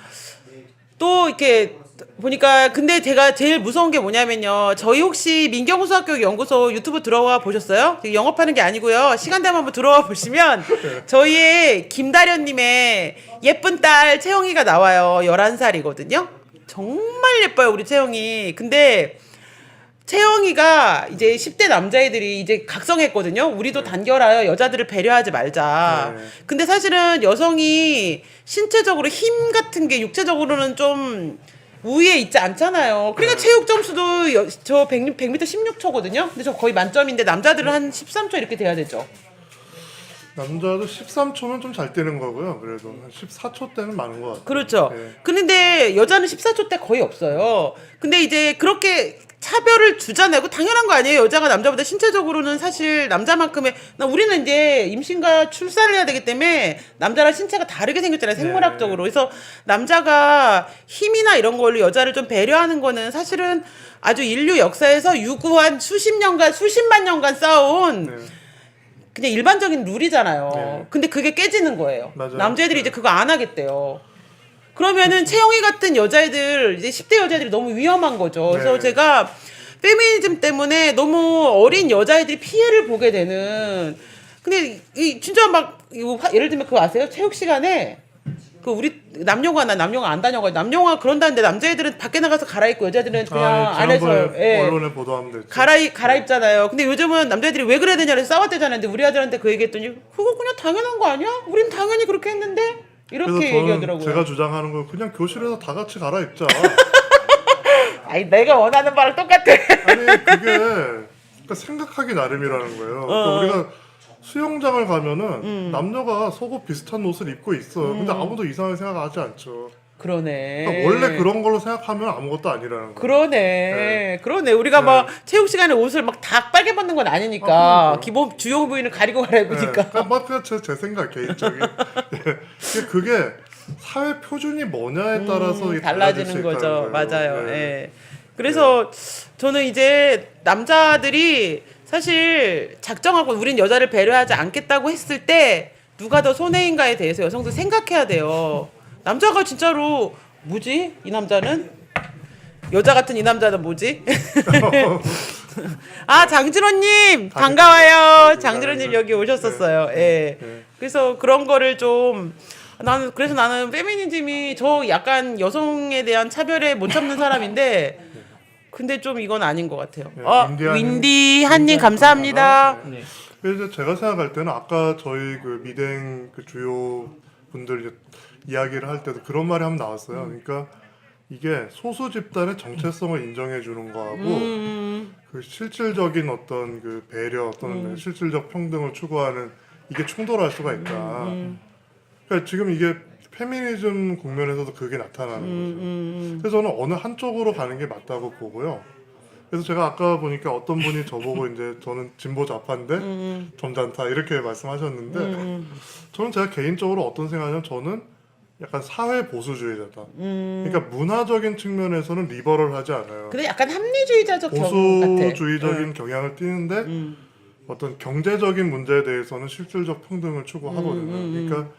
또 이렇게 보니까 근데 제가 제일 무서운 게 뭐냐면요. 저희 혹시 민경호수 학교 연구소 유튜브 들어와 보셨어요? 영업하는 게 아니고요. 시간 되면 한번 들어와 보시면 저희의 김다련님의 예쁜 딸 채영이가 나와요. 11살이거든요. 정말 예뻐요, 우리 채영이. 근데 채영이가 이제 10대 남자애들이 이제 각성했거든요. 우리도 단결하여 여자들을 배려하지 말자. 네. 근데 사실은 여성이 신체적으로 힘 같은 게 육체적으로는 좀 우위에 있지 않잖아요. 그러니까 체육 점수도 저 100m 16초거든요. 근데 저 거의 만점인데 남자들은 한 13초 이렇게 돼야 되죠. 남자도 13초면 좀 잘 뛰는 거고요. 그래도 한 14초 때는 많은 것 같아요. 그렇죠. 네. 근데 여자는 14초 때 거의 없어요. 근데 이제 그렇게 차별을 두잖아요. 당연한 거 아니에요. 여자가 남자보다 신체적으로는 사실 남자만큼의 우리는 이제 임신과 출산을 해야 되기 때문에 남자랑 신체가 다르게 생겼잖아요. 생물학적으로. 그래서 남자가 힘이나 이런 걸로 여자를 좀 배려하는 거는 사실은 아주 인류 역사에서 유구한 수십만 년간 쌓아온 네. 그냥 일반적인 룰이잖아요. 네. 근데 그게 깨지는 거예요. 맞아요. 남자애들이 네. 이제 그거 안 하겠대요. 그러면은 채영이 같은 여자애들 이제 10대 여자애들이 너무 위험한 거죠. 그래서 네. 제가 페미니즘 때문에 너무 어린 여자애들이 피해를 보게 되는. 근데 진짜 막 예를 들면 그거 아세요? 체육 시간에 그 우리 남녀가 안 다녀가지고 남녀가 그런다는데 남자애들은 밖에 나가서 갈아입고 여자들은 그냥 안에서 언론에 보도하면 됐지. 갈아입잖아요. 근데 요즘은 남자애들이 왜 그래야 되냐고 싸웠대잖아요. 근데 우리 아들한테 그 얘기했더니 그거 그냥 당연한 거 아니야? 우린 당연히 그렇게 했는데 그래서 이렇게 저는 얘기하더라고요. 제가 주장하는 거 그냥 교실에서 다 같이 갈아입자. 아니 내가 원하는 바랑 똑같아. 아니 그게 그러니까 생각하기 나름이라는 거예요. 그러니까 우리가 수영장을 가면은 남녀가 속옷 비슷한 옷을 입고 있어요. 근데 아무도 이상하게 생각하지 않죠. 그러네. 그러니까 원래 그런 걸로 생각하면 아무것도 아니라는 거예요. 그러네. 우리가 네. 막 체육 시간에 옷을 막 다 빨개 벗는 건 아니니까 그러니까요. 기본 주요 부위는 가리고 네, 갈아입으니까. 그러니까 막 그냥 제 생각 개인적인. 예. 그게 사회 표준이 뭐냐에 따라서 이게 달라질 수 달라지는 있다는 거죠. 거예요. 맞아요. 네. 예. 그래서 저는 이제 남자들이 사실 작정하고 우린 여자를 배려하지 않겠다고 했을 때 누가 더 손해인가에 대해서 여성도 생각해야 돼요. 남자가 진짜로 뭐지? 이 남자는? 여자 같은 이 남자는 뭐지? 아 장진호님 반가워요. 장진호님 여기 오셨었어요. 예. 네. 그래서 그런 거를 좀 나는 페미니즘이 저 약간 여성에 대한 차별에 못 참는 사람인데 근데 좀 이건 아닌 것 같아요. 네, 윈디 한님 감사합니다. 네. 그래서 제가 생각할 때는 아까 저희 그 미댕 그 주요 분들 이제 이야기를 할 때도 그런 말이 한번 나왔어요. 그러니까 이게 소수 집단의 정체성을 인정해 주는 거하고 그 실질적인 어떤 그 배려 또는 실질적 평등을 추구하는 이게 충돌할 수가 있다. 그러니까 지금 이게 페미니즘 국면에서도 그게 나타나는 거죠. 그래서 저는 어느 한쪽으로 가는 게 맞다고 보고요. 그래서 제가 아까 보니까 어떤 분이 저보고 이제 저는 진보 좌파인데 점잖다 이렇게 말씀하셨는데 저는 제가 개인적으로 어떤 생각이냐면 저는 약간 사회 보수주의자다. 그러니까 문화적인 측면에서는 리버럴하지 않아요. 근데 약간 합리주의자적 경우 같아. 보수주의적인 경향을 띠는데 어떤 경제적인 문제에 대해서는 실질적 평등을 추구하거든요. 그러니까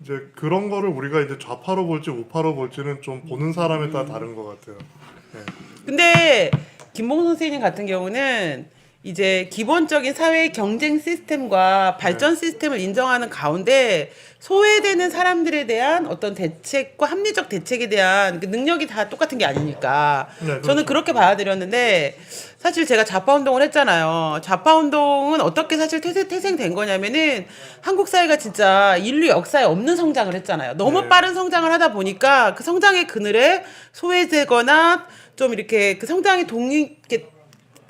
이제 그런 거를 우리가 이제 좌파로 볼지 우파로 볼지는 좀 보는 사람에 따라 다른 것 같아요. 네. 근데 김봉 선생님 같은 경우는 이제 기본적인 사회 경쟁 시스템과 발전 시스템을 인정하는 가운데 소외되는 사람들에 대한 어떤 대책과 합리적 대책에 대한 그 능력이 다 똑같은 게 아니니까 네, 그렇죠. 저는 그렇게 받아들였는데 사실 제가 좌파 운동을 했잖아요. 좌파 운동은 어떻게 사실 태생된 거냐면은 한국 사회가 진짜 인류 역사에 없는 성장을 했잖아요. 너무 네. 빠른 성장을 하다 보니까 그 성장의 그늘에 소외되거나 좀 이렇게 그 성장의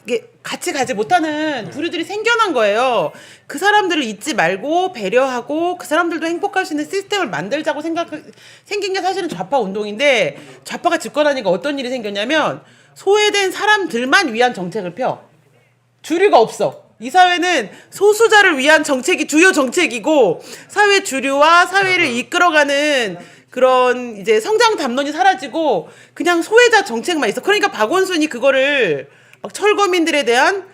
이게 같이 가지 못하는 부류들이 생겨난 거예요. 그 사람들을 잊지 말고 배려하고 그 사람들도 행복할 수 있는 시스템을 만들자고 생긴 게 사실은 좌파 운동인데 좌파가 집권하니까 어떤 일이 생겼냐면 소외된 사람들만 위한 정책을 펴. 주류가 없어. 이 사회는 소수자를 위한 정책이 주요 정책이고 사회 주류와 사회를 이끌어가는 그런 이제 성장 담론이 사라지고 그냥 소외자 정책만 있어. 그러니까 박원순이 그거를 막 철거민들에 대한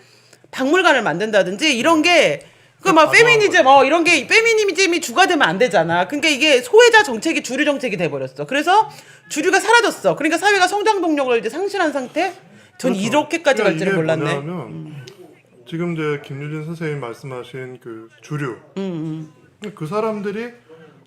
박물관을 만든다든지 이런 게 그 막 페미니즘 이런 게 페미니즘이 주가 되면 안 되잖아. 그러니까 이게 소외자 정책이 주류 정책이 돼 버렸어. 그래서 주류가 사라졌어. 그러니까 사회가 성장 동력을 이제 상실한 상태. 전 그렇죠. 이렇게까지 갈 줄은 그러니까 몰랐네. 이게 뭐냐면 지금 이제 김유진 선생님 말씀하신 그 주류 그 사람들이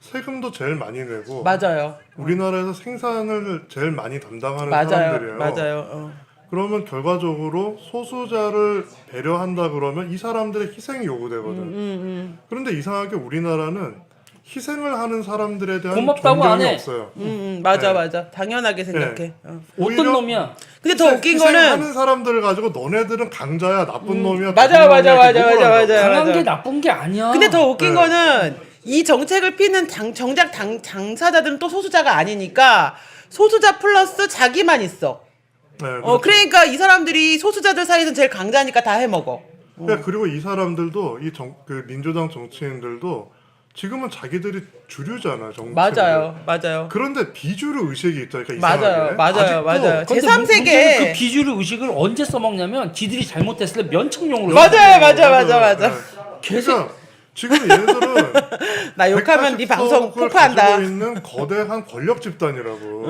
세금도 제일 많이 내고 맞아요. 우리나라에서 생산을 제일 많이 담당하는 맞아요. 사람들이에요. 맞아요. 그러면 결과적으로 소수자를 배려한다 그러면 이 사람들의 희생이 요구되거든. 그런데 이상하게 우리나라는 희생을 하는 사람들에 대한 고맙다고 안 존경이 해. 없어요. 맞아 네. 맞아. 당연하게 생각해. 네. 어. 어떤 오히려 놈이야? 근데 더 웃긴 거는 희생하는 사람들을 가지고 너네들은 강자야 나쁜 놈이야 맞아, 나쁜 맞아, 놈이야 맞아, 이렇게 맞아, 욕을 맞아. 한다고. 강한 게 나쁜 게 아니야. 근데 더 웃긴 네. 거는 이 정책을 피는 정작 장사자들은 또 소수자가 아니니까 소수자 플러스 자기만 있어. 네, 그렇죠. 그러니까 이 사람들이 소수자들 사이에서 제일 강자니까 다 해먹어. 그리고 이 사람들도 그 민주당 정치인들도 지금은 자기들이 주류잖아 정치. 맞아요. 그런데 비주류 의식이 있다니까 이상하게. 맞아요. 근데 제3세계. 문제는 그 비주류 의식을 언제 써먹냐면 지들이 잘못했을 때 면책용으로. 맞아. 네. 그러니까 지금 얘네들은 나 욕하면 네 방송 180석을 폭파한다. 가지고 있는 거대한 권력 집단이라고.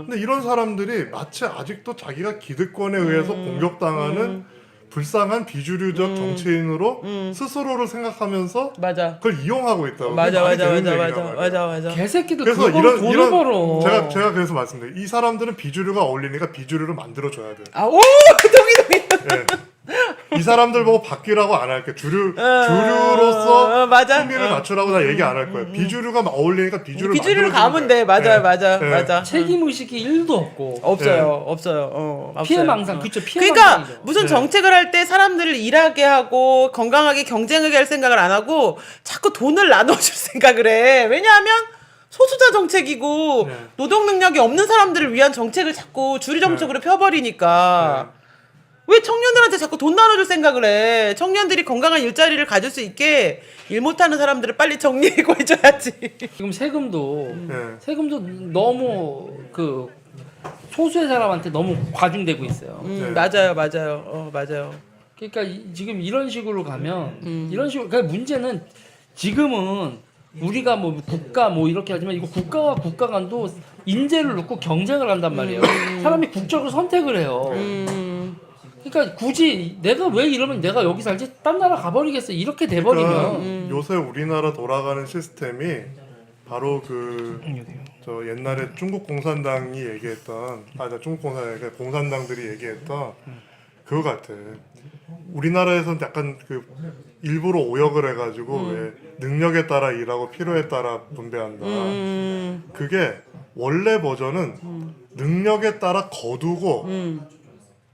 근데 이런 사람들이 마치 아직도 자기가 기득권에 의해서 공격당하는 불쌍한 비주류적 정치인으로 스스로를 생각하면서 맞아. 그걸 이용하고 있다고. 맞아, 그게 맞아, 말이 맞아, 되는 맞아, 얘기란 말이에요. 맞아. 개새끼들 그래서 그걸 돈을 벌어. 제가 그래서 말씀드려요. 이 사람들은 비주류가 어울리니까 비주류를 만들어줘야 돼요. 아, 오, 동의. 예. 이 사람들 보고 바뀌라고 안 할게. 주류로서 맞아. 흥미를 갖추라고 나 얘기 안 할 거예요. 비주류가 어울리니까 비주류를 비주류를 만들어주면 가면 돼. 맞아, 예. 맞아, 예. 맞아. 책임 의식이 1도 없고 없어요. 피해망상. 그쵸, 그러니까 피해망상이죠. 무슨 정책을 할 때 사람들을 일하게 하고 건강하게 경쟁하게 할 생각을 안 하고 자꾸 돈을 나눠줄 생각을 해. 왜냐하면 소수자 정책이고 네. 노동 능력이 없는 사람들을 위한 정책을 자꾸 주류 정책으로 펴버리니까 왜 청년들한테 자꾸 돈 나눠줄 생각을 해? 청년들이 건강한 일자리를 가질 수 있게 일 못하는 사람들을 빨리 정리해고 해줘야지. 지금 세금도 예. 너무 그 소수의 사람한테 너무 과중되고 있어요. 네. 맞아요. 그러니까 지금 이런 식으로 가면 이런 식으로 그러니까 문제는 지금은 우리가 뭐 국가 뭐 이렇게 하지만 이거 국가와 국가 간도 인재를 놓고 경쟁을 한단 말이에요. 사람이 국적을 선택을 해요. 그러니까 굳이 내가 왜 이러면 내가 여기 살지 딴 나라 가버리겠어 이렇게 돼버리면 그러니까 요새 우리나라 돌아가는 시스템이 바로 저 옛날에 중국 공산당이 얘기했던 중국 공산당들이 얘기했던 그거 같아. 우리나라에서는 약간 그 일부러 오역을 해가지고 왜 능력에 따라 일하고 필요에 따라 분배한다. 그게 원래 버전은 능력에 따라 거두고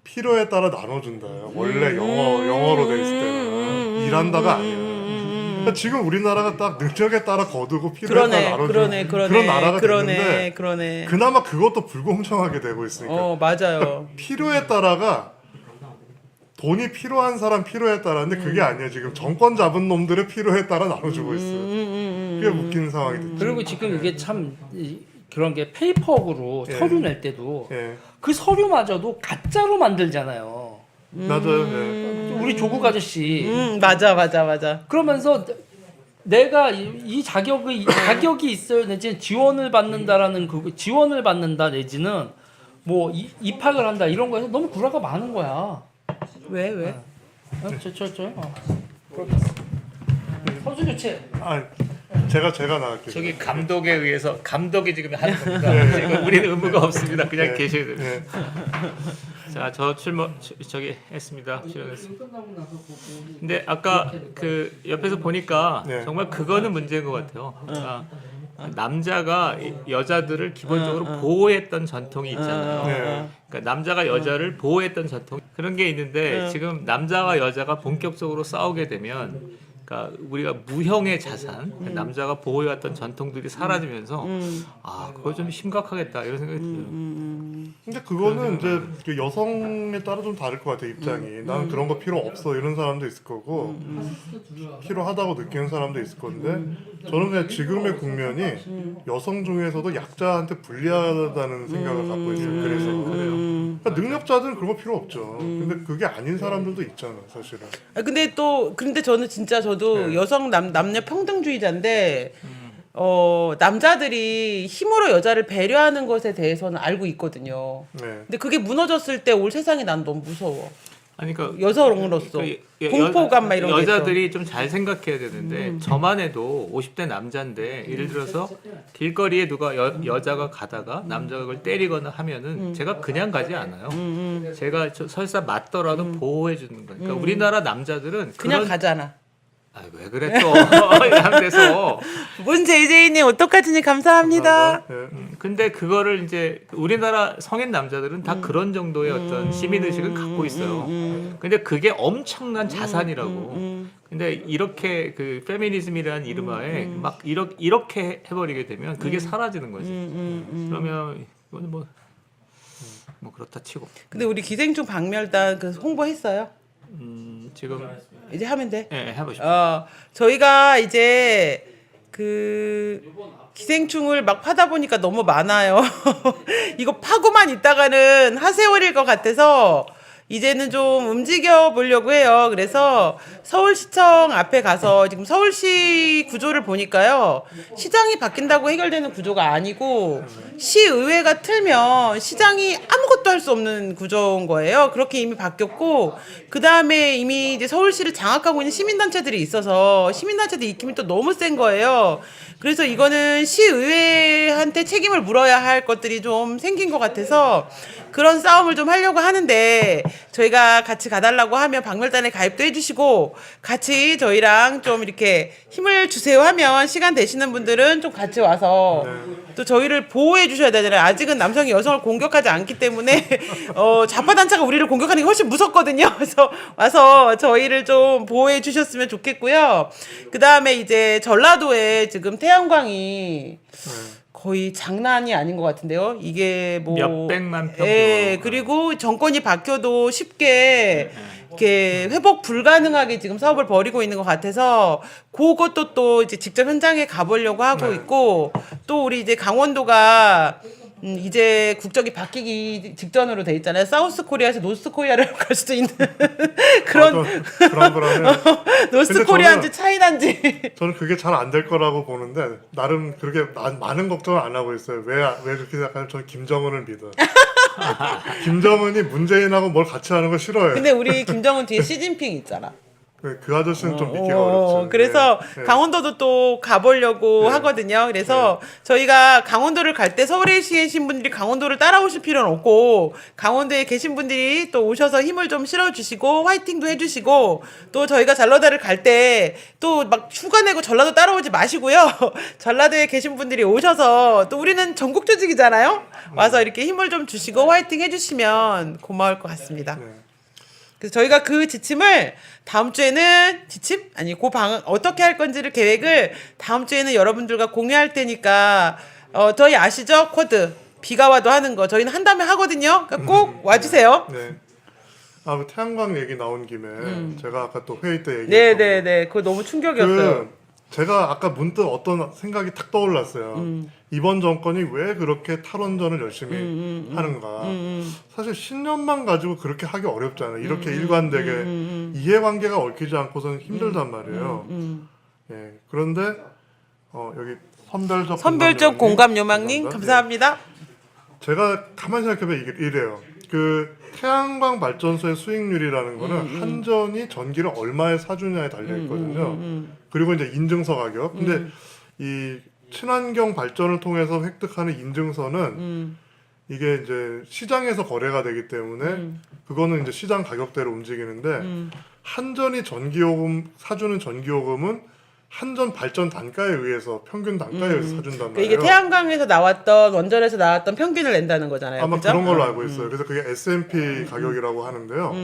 필요에 따라 나눠준다요. 원래 영어로 돼 있을 때는 일한다가 아니야. 그러니까 지금 우리나라가 딱 능력에 따라 거두고 필요에 따라 나눠주는 그런 나라가 됐는데 그러네. 그나마 그것도 불공정하게 되고 있으니까 맞아요. 필요에 따라가 돈이 필요한 사람 필요에 따라인데 그게 아니야. 지금 정권 잡은 놈들의 필요에 따라 나눠주고 있어. 그게 웃긴 상황이 됐죠. 그리고 지금 이게 참 그런 게 페이퍼work으로 예. 서류 낼 때도 예, 그 서류마저도 가짜로 만들잖아요. 맞아요. 예. 우리 조국 아저씨 맞아. 그러면서 내가 이 자격이 있어야 내지는 지원을 받는다라는 그 지원을 받는다 내지는 뭐 입학을 한다 이런 거에서 너무 구라가 많은 거야. 왜? 저요. 선수 교체. 제가 나갈게요. 저기 감독에 의해서 감독이 지금 하는 겁니다. 지금 우리는 의무가 없습니다. 그냥 계셔야 됩니다. 예. 자, 저 저기 했습니다. 출연했습니다. 근데 아까 그 옆에서 보니까 네. 정말 그거는 문제인 것 같아요. 그러니까 남자가 여자들을 기본적으로 보호했던 전통이 있잖아요. 네. 그러니까 남자가 여자를 보호했던 전통 그런 게 있는데 지금 남자와 여자가 본격적으로 싸우게 되면 그러니까 우리가 무형의 자산, 남자가 보호해왔던 전통들이 사라지면서 그거 좀 심각하겠다 이런 생각이 들어요. 근데 그거는 이제 그 여성에 따라 좀 다를 것 같아요. 입장이. 나는 그런 거 필요 없어 이런 사람도 있을 거고 필요하다고 느끼는 사람도 있을 건데 저는 그냥 지금의 국면이 여성 중에서도 약자한테 불리하다는 생각을 갖고 있어요. 그래서 그러니까 능력자들은 그런 거 필요 없죠. 근데 그게 아닌 사람들도 있잖아, 사실은. 근데 저는 진짜 저도 네. 여성 남녀 평등주의자인데 남자들이 힘으로 여자를 배려하는 것에 대해서는 알고 있거든요. 네. 근데 그게 무너졌을 때 올 세상이 난 너무 무서워. 아니 그러니까 여성으로서 공포감 막 이런 게 있어. 여자들이 좀 잘 생각해야 되는데 저만 해도 50대 남자인데 예를 들어서 길거리에 누가 여자가 가다가 남자가 그걸 때리거나 하면은 제가 그냥 가지 않아요. 제가 설사 맞더라도 보호해 주는 거예요. 그러니까 우리나라 남자들은 그냥 가잖아. 왜 그래 또 이런 데서 문제이제이님 오똑하지니 감사합니다. 네. 근데 그거를 이제 우리나라 성인 남자들은 다 그런 정도의 어떤 시민 의식을 갖고 있어요. 근데 그게 엄청난 자산이라고. 근데 이렇게 그 페미니즘이라는 이름하에 막 이렇게 해버리게 되면 그게 사라지는 거지. 그러면 이거는 뭐 그렇다 치고. 근데 우리 기생충 박멸단 그 홍보했어요? 지금 이제 하면 돼. 예, 해보십시오. 저희가 이제 그 기생충을 막 파다 보니까 너무 많아요. 이거 파고만 있다가는 하세월일 것 같아서 이제는 좀 움직여 보려고 해요. 그래서 서울시청 앞에 가서 지금 서울시 구조를 보니까요. 시장이 바뀐다고 해결되는 구조가 아니고 시의회가 틀면 시장이 아무것도 할 수 없는 구조인 거예요. 그렇게 이미 바뀌었고 그다음에 이미 이제 서울시를 장악하고 있는 시민단체들이 있어서 시민단체들 입김이 또 너무 센 거예요. 그래서 이거는 시의회한테 책임을 물어야 할 것들이 좀 생긴 것 같아서 그런 싸움을 좀 하려고 하는데 저희가 같이 가달라고 하면 박멸단에 가입도 해주시고 같이 저희랑 좀 이렇게 힘을 주세요 하면 시간 되시는 분들은 좀 같이 와서 또 저희를 보호해 주셔야 되잖아요. 아직은 남성이 여성을 공격하지 않기 때문에 좌파 단체가 우리를 공격하는 게 훨씬 무섭거든요. 그래서 와서 저희를 좀 보호해 주셨으면 좋겠고요. 그 다음에 이제 전라도에 지금 태양광이 거의 장난이 아닌 것 같은데요. 이게 뭐 몇백만 평. 예, 그리고 정권이 바뀌어도 쉽게 이렇게 회복 불가능하게 지금 사업을 벌이고 있는 것 같아서 그것도 또 이제 직접 현장에 가보려고 하고 있고 또 우리 이제 강원도가 이제 국적이 바뀌기 직전으로 돼 있잖아요. 사우스 코리아에서 노스 코리아를 갈 수도 있는 그런 불안불안해요. 노스 근데 코리아인지 차이나인지. 저는 그게 잘 안 될 거라고 보는데 나름 그렇게 많은 걱정을 안 하고 있어요. 왜 그렇게 생각하면 저는 김정은을 믿어요. 김정은이 문재인하고 뭘 같이 하는 거 싫어해요. 근데 우리 김정은 뒤에 시진핑 있잖아. 그 아저씨는 좀 믿기가 어렵죠. 그래서 네. 강원도도 또 가보려고 하거든요. 그래서 저희가 강원도를 갈 때 서울에 계신 분들이 강원도를 따라오실 필요는 없고 강원도에 계신 분들이 또 오셔서 힘을 좀 실어주시고 화이팅도 해주시고 또 저희가 전라도를 갈 때 또 막 휴가 내고 전라도 따라오지 마시고요. 전라도에 계신 분들이 오셔서 또 우리는 전국 조직이잖아요. 와서 이렇게 힘을 좀 주시고 화이팅 해주시면 고마울 것 같습니다. 그래서 저희가 그 지침을 다음 주에는 어떻게 할 건지를 계획을 다음 주에는 여러분들과 공유할 테니까 저희 아시죠? 코드 비가 와도 하는 거 저희는 한다면 하거든요. 그러니까 꼭 와주세요. 네. 그 태양광 얘기 나온 김에 제가 아까 또 회의 때 얘기했던 네네네. 그거 너무 충격이었어요. 제가 아까 문득 어떤 생각이 탁 떠올랐어요. 이번 정권이 왜 그렇게 탈원전을 열심히 하는가. 사실 신념만 가지고 그렇게 하기 어렵잖아요. 이렇게 일관되게 이해관계가 얽히지 않고서는 힘들단 말이에요. 예, 그런데 여기 선별적 공감 요망님 감사합니다. 제가 가만히 생각해보면 이래요. 그 태양광 발전소의 수익률이라는 거는 한전이 전기를 얼마에 사주냐에 달려 있거든요. 그리고 이제 인증서 가격. 근데 이 친환경 발전을 통해서 획득하는 인증서는 이게 이제 시장에서 거래가 되기 때문에 그거는 이제 시장 가격대로 움직이는데 한전이 전기요금 사주는 전기요금은 한전 발전 단가에 의해서 평균 단가에 의해서 사준단 말이에요. 그러니까 이게 태양광에서 나왔던 원전에서 나왔던 평균을 낸다는 거잖아요. 아마 그죠? 그런 걸로 알고 있어요. 그래서 그게 S&P 가격이라고 하는데요.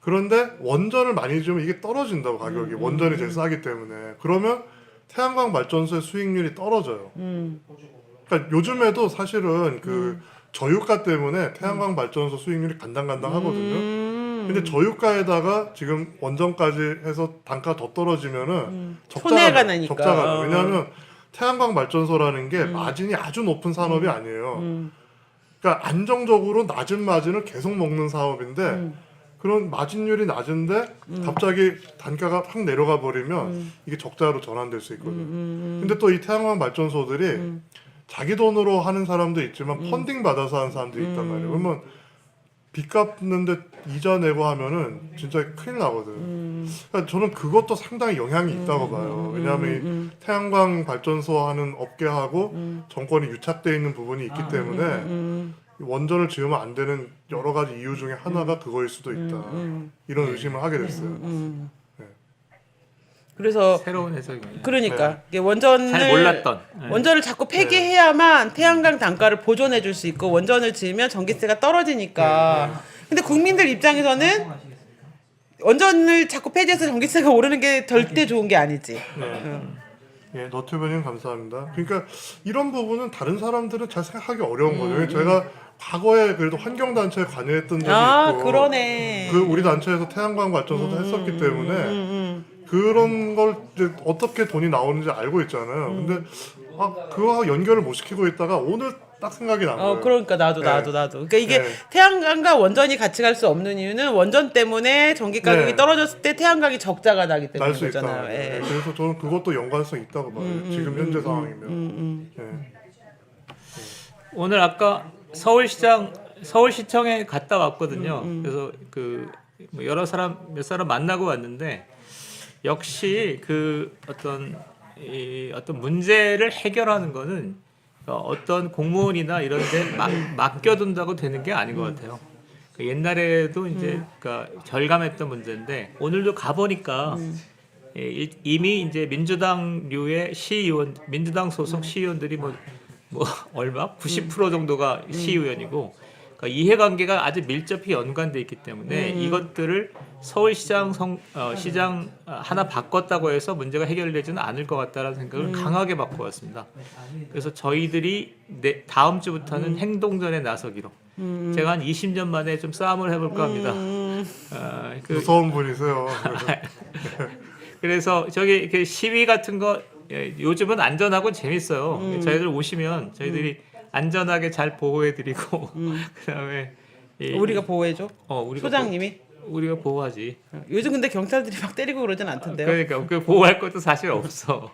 그런데 원전을 많이 지으면 이게 떨어진다고 가격이 원전이 제일 싸기 때문에 그러면 태양광 발전소의 수익률이 떨어져요. 그러니까 요즘에도 사실은 그 저유가 때문에 태양광 발전소 수익률이 간당간당하거든요. 근데 저유가에다가 지금 원전까지 해서 단가 더 떨어지면은 손해가 나니까. 적자가 나요. 왜냐하면 태양광 발전소라는 게 마진이 아주 높은 산업이 아니에요. 그러니까 안정적으로 낮은 마진을 계속 먹는 사업인데 그런 마진율이 낮은데 갑자기 단가가 확 내려가 버리면 이게 적자로 전환될 수 있거든요. 근데 또 이 태양광 발전소들이 자기 돈으로 하는 사람도 있지만 펀딩 받아서 하는 사람들이 있단 말이에요. 그러면 빚 갚는데 이자 내고 하면은 진짜 큰일 나거든. 그러니까 저는 그것도 상당히 영향이 있다고 봐요. 왜냐하면 이 태양광 발전소 하는 업계하고 정권이 유착되어 있는 부분이 있기 때문에 원전을 지으면 안 되는 여러 가지 이유 중에 하나가 그거일 수도 있다. 이런 의심을 하게 됐어요. 그래서 새로운 해석이네요. 그러니까 이게 원전을 잘 몰랐던. 네. 원전을 자꾸 폐기해야만 태양광 단가를 보존해 줄 수 있고 원전을 지으면 전기세가 떨어지니까. 근데 국민들 입장에서는 원전을 자꾸 폐지해서 전기세가 오르는 게 절대 좋은 게 아니지. 예, 너튜브님 감사합니다. 그러니까 이런 부분은 다른 사람들은 잘 생각하기 어려운 거죠. 제가 과거에 그래도 환경단체에 관여했던 적이 있고 그러네. 그 우리 단체에서 태양광 발전소도 했었기 때문에 그런 걸 이제 어떻게 돈이 나오는지 알고 있잖아요. 근데 그거하고 연결을 못 시키고 있다가 오늘 딱 생각이 난 거예요. 그러니까 나도. 네. 그러니까 이게 네. 태양광과 원전이 같이 갈 수 없는 이유는 원전 때문에 전기 가격이 네. 떨어졌을 때 태양광이 적자가 나기 때문에 날 수 있다. 거잖아요. 네. 예. 그래서 저는 그것도 연관성 있다고 봐요. 지금 현재 상황이면. 네. 오늘 아까 서울시청에 갔다 왔거든요. 그래서 그뭐 몇 사람 만나고 왔는데 역시 그 어떤 문제를 해결하는 거는 어떤 공무원이나 이런데 맡겨둔다고 되는 게 아닌 것 같아요. 그 옛날에도 이제 그러니까 절감했던 문제인데 오늘도 가 보니까 이미 이제 민주당류의 시의원, 민주당 소속 시의원들이 뭐 얼마 90% 정도가 시의원이고 그러니까 이해관계가 아주 밀접히 연관돼 있기 때문에 이것들을 서울시장 시장 하나 바꿨다고 해서 문제가 해결되지는 않을 것 같다라는 생각을 강하게 갖고 왔습니다. 그래서 저희들이 다음 주부터는 행동전에 나서기로 제가 한 20년 만에 좀 싸움을 해볼까 합니다. 무서운 분이세요. 그래서 저기 그 시위 같은 거 요즘은 안전하고 재밌어요. 저희들 오시면 저희들이 안전하게 잘 보호해드리고 그다음에 우리가 보호해줘. 우리가 소장님이. 우리가 보호하지. 요즘 근데 경찰들이 막 때리고 그러진 않던데요. 그러니까 그 보호할 것도 사실 없어.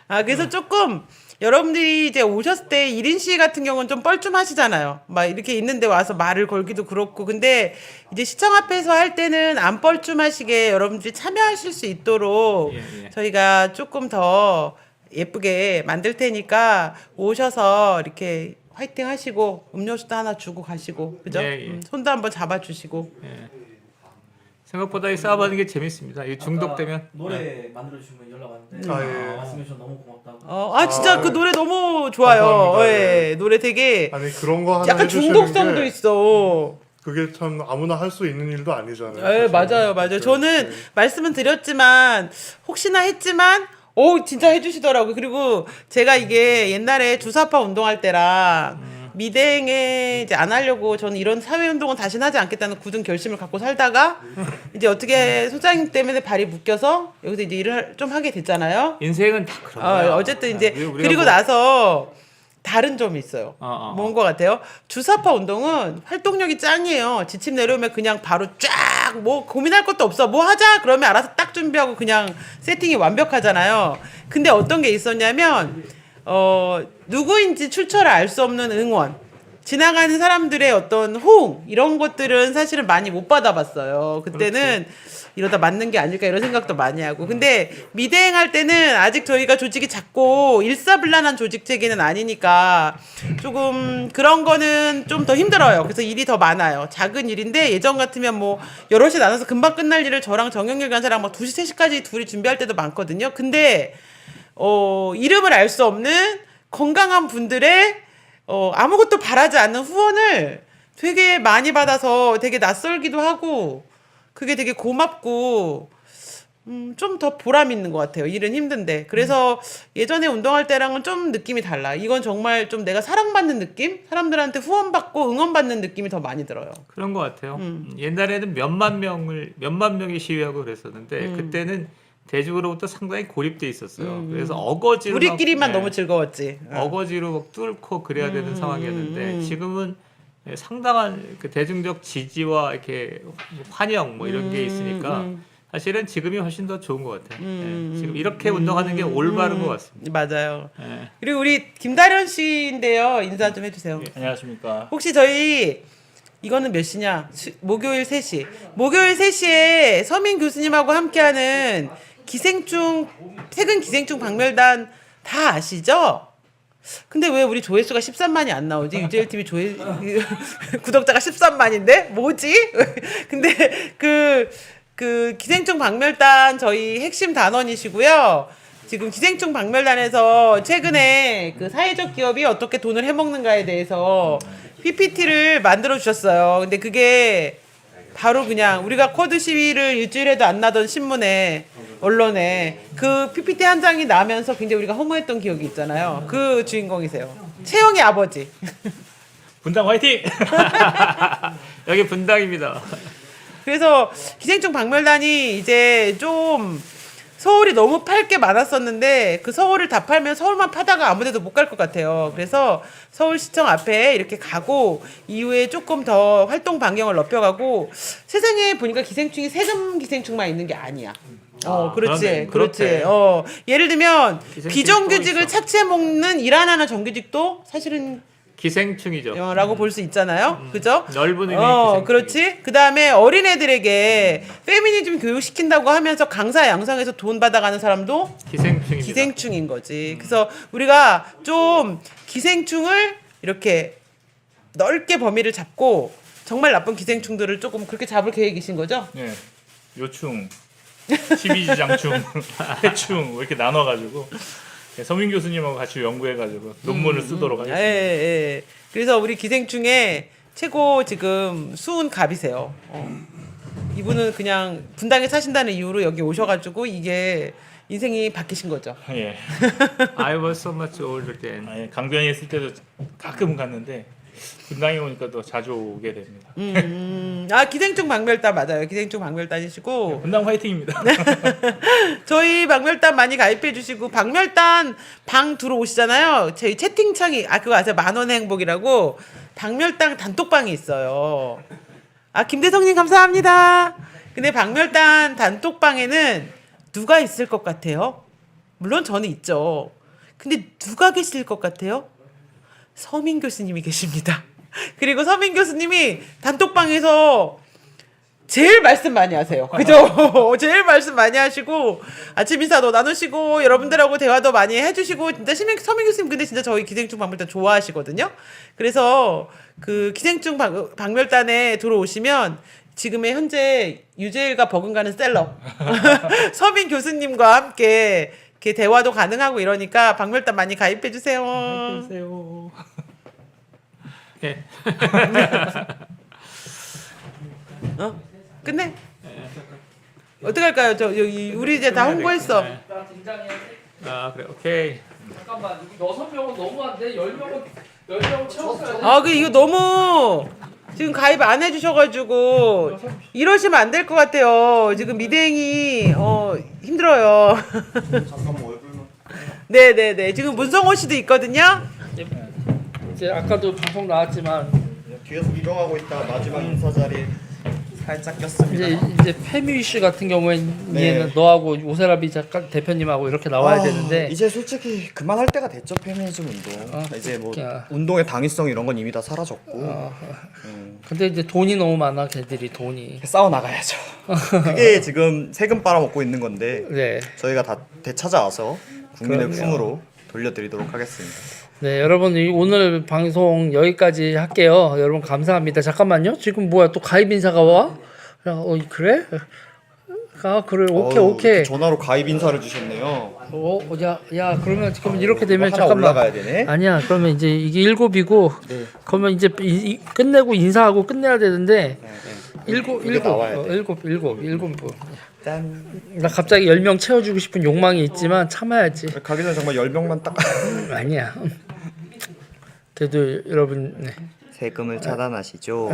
그래서 조금 여러분들이 이제 오셨을 때 1인 시위 같은 경우는 좀 뻘쭘하시잖아요. 막 이렇게 있는데 와서 말을 걸기도 그렇고. 근데 이제 시청 앞에서 할 때는 안 뻘쭘하시게 여러분들이 참여하실 수 있도록 예. 저희가 조금 더 예쁘게 만들 테니까 오셔서 이렇게 화이팅 하시고 음료수도 하나 주고 가시고. 그죠? 예. 손도 한번 잡아주시고. 생각보다 이 싸움하는 게 재밌습니다. 이 중독되면 노래 만들어 주면 연락 왔는데 말씀해 주셔서 너무 고맙다고. 진짜 그 노래 너무 좋아요. 감사합니다. 예. 노래 되게 아니 그런 거 하나 약간 해주시는 중독성도 게 있어. 그게 참 아무나 할 수 있는 일도 아니잖아요. 예, 사실. 맞아요. 저는 말씀은 드렸지만 혹시나 했지만 진짜 해주시더라고요. 그리고 제가 이게 옛날에 주사파 운동할 때랑 미대행에 이제 안 하려고 저는 이런 사회 운동은 다시는 하지 않겠다는 굳은 결심을 갖고 살다가 이제 어떻게 소장님 때문에 발이 묶여서 여기서 이제 일을 좀 하게 됐잖아요. 인생은 다 그런 거야. 어쨌든 이제 우리가 그리고 뭐- 나서 다른 점이 있어요. 어. 뭔 것 같아요? 주사파 운동은 활동력이 짱이에요. 지침 내려오면 그냥 바로 쫙 뭐 고민할 것도 없어. 뭐 하자 그러면 알아서 딱 준비하고 그냥 세팅이 완벽하잖아요. 근데 어떤 게 있었냐면 누구인지 출처를 알 수 없는 응원, 지나가는 사람들의 어떤 호응 이런 것들은 사실은 많이 못 받아봤어요. 그때는 이러다 맞는 게 아닐까 이런 생각도 많이 하고. 근데 미대행 할 때는 아직 저희가 조직이 작고 일사불란한 조직 체계는 아니니까 조금 그런 거는 좀 더 힘들어요. 그래서 일이 더 많아요. 작은 일인데 예전 같으면 뭐 여럿이 나눠서 금방 끝날 일을 저랑 정영렬 간사랑 막 2시, 3시까지 둘이 준비할 때도 많거든요. 근데 이름을 알 수 없는 건강한 분들의 아무것도 바라지 않는 후원을 되게 많이 받아서 되게 낯설기도 하고 그게 되게 고맙고 좀 더 보람 있는 것 같아요. 일은 힘든데. 그래서 예전에 운동할 때랑은 좀 느낌이 달라. 이건 정말 좀 내가 사랑받는 느낌? 사람들한테 후원받고 응원받는 느낌이 더 많이 들어요. 그런 것 같아요. 옛날에는 몇만 명이 시위하고 그랬었는데 그때는 대중으로부터 상당히 고립돼 있었어요. 그래서 어거지로 우리끼리만 막, 너무 즐거웠지. 어거지로 막 뚫고 그래야 되는 상황이었는데 지금은 상당한 그 대중적 지지와 이렇게 환영 뭐 이런 게 있으니까 사실은 지금이 훨씬 더 좋은 것 같아요. 지금 이렇게 운동하는 게 올바른 것 같습니다. 맞아요. 예. 그리고 우리 김다련 씨인데요. 인사 좀 해주세요. 안녕하십니까. 혹시 저희 이거는 몇 시냐? 목요일 3시. 목요일 3시에 서민 교수님하고 함께하는 퇴근 기생충 박멸단 다 아시죠? 근데 왜 우리 조회수가 13만이 안 나오지? 유재일 TV 구독자가 13만인데 뭐지? 근데 그 기생충 박멸단 저희 핵심 단원이시고요. 지금 기생충 박멸단에서 최근에 그 사회적 기업이 어떻게 돈을 해먹는가에 대해서 PPT를 만들어 주셨어요. 근데 그게 바로 그냥 우리가 코드 시위를 일주일에도 안 나던 신문에 언론에 그 PPT 한 장이 나면서 굉장히 우리가 허무했던 기억이 있잖아요. 그 주인공이세요. 채영의 아버지. 분당 화이팅! 여기 분당입니다. 그래서 기생충 박멸단이 이제 좀 서울이 너무 팔 게 많았었는데 그 서울을 다 팔면 서울만 파다가 아무데도 못 갈 것 같아요. 그래서 서울시청 앞에 이렇게 가고 이후에 조금 더 활동 반경을 넓혀가고 세상에 보니까 기생충이 세금 기생충만 있는 게 아니야. 그렇지, 그러네. 그렇지. 그렇대. 예를 들면 기생충이 비정규직을 또 있어. 착취해 먹는 일 안 하는 정규직도 사실은 기생충이죠. 라고 볼 수 있잖아요. 그죠? 넓은 의미의 기생충. 그렇지. 그 다음에 어린애들에게 페미니즘 교육시킨다고 하면서 강사 양성해서 돈 받아가는 사람도 기생충입니다. 기생충인 거지. 그래서 우리가 좀 기생충을 이렇게 넓게 범위를 잡고 정말 나쁜 기생충들을 조금 그렇게 잡을 계획이신 거죠? 예. 요충, 12지장충, 해충 뭐 이렇게 나눠가지고 예, 서민 교수님하고 같이 연구해가지고 논문을 쓰도록 예, 하겠습니다. 예. 그래서 우리 기생충의 최고 지금 수은 갑이세요. 이분은 그냥 분당에 사신다는 이유로 여기 오셔가지고 이게 인생이 바뀌신 거죠. 예. I was so much older than. 아, 예. 강변에 있을 때도 가끔 갔는데 분당에 오니까 또 자주 오게 됩니다. 기생충 박멸단 맞아요. 기생충 박멸단이시고 분당 화이팅입니다. 저희 박멸단 많이 가입해 주시고 박멸단 방 들어오시잖아요. 저희 채팅창이 그거 아세요? 만원의 행복이라고 박멸단 단톡방이 있어요. 김대성님 감사합니다. 근데 박멸단 단톡방에는 누가 있을 것 같아요? 물론 저는 있죠. 근데 누가 계실 것 같아요? 서민 교수님이 계십니다. 그리고 서민 교수님이 단톡방에서 제일 말씀 많이 하세요. 그죠? 제일 말씀 많이 하시고 아침 인사도 나누시고 여러분들하고 대화도 많이 해주시고 진짜 서민 교수님 근데 진짜 저희 기생충 박멸단 좋아하시거든요. 그래서 그 기생충 박멸단에 들어오시면 지금의 현재 유재일과 버금가는 셀럽 서민 교수님과 함께 이렇게 대화도 가능하고 이러니까 박멸단 많이 가입해 주세요. 안녕하세요. 예. 끝내. 어떻게 할까요? 여기 우리 이제 다 홍보했어. 네. 그래. 오케이. 잠깐만, 6명은 너무한데 10명은 채웠어야 돼. 이거 너무 지금 가입 안 해주셔가지고 이러시면 안 될 것 같아요. 지금 미대행이 힘들어요. 네네네. 지금 문성호 씨도 있거든요. 이제 아까도 방송 나왔지만 뒤에서 이동하고 있다 마지막 인사 자리 살짝 꼈습니다. 이제 페미위시 같은 경우에는 네. 너하고 오세라비 작가 대표님하고 이렇게 나와야 되는데 이제 솔직히 그만할 때가 됐죠. 페미니즘 운동. 이제 뭐 야. 운동의 당위성 이런 건 이미 다 사라졌고 근데 이제 돈이 너무 많아 걔들이 돈이. 싸워 나가야죠. 그게 지금 세금 빨아먹고 있는 건데 네. 저희가 다 되찾아와서 국민의 그럼요. 품으로 돌려드리도록 하겠습니다. 네, 여러분 오늘 방송 여기까지 할게요. 여러분 감사합니다. 잠깐만요. 지금 뭐야 또 가입 인사가 와? 그래? 그래. 오케이. 이렇게 전화로 가입 인사를 주셨네요. 야, 그러면 지금 이렇게 되면 하나 잠깐만. 올라가야 되네. 아니야. 그러면 이제 이게 7이고 네. 그러면 이제 끝내고 인사하고 끝내야 되는데 그게 나와야 돼. 일곱 분. 짠. 나 갑자기 10명 채워주고 싶은 욕망이 있지만 참아야지. 가기 전에 정말 10명만 딱 아니야. 그래도 여러분 세금을 차단하시죠.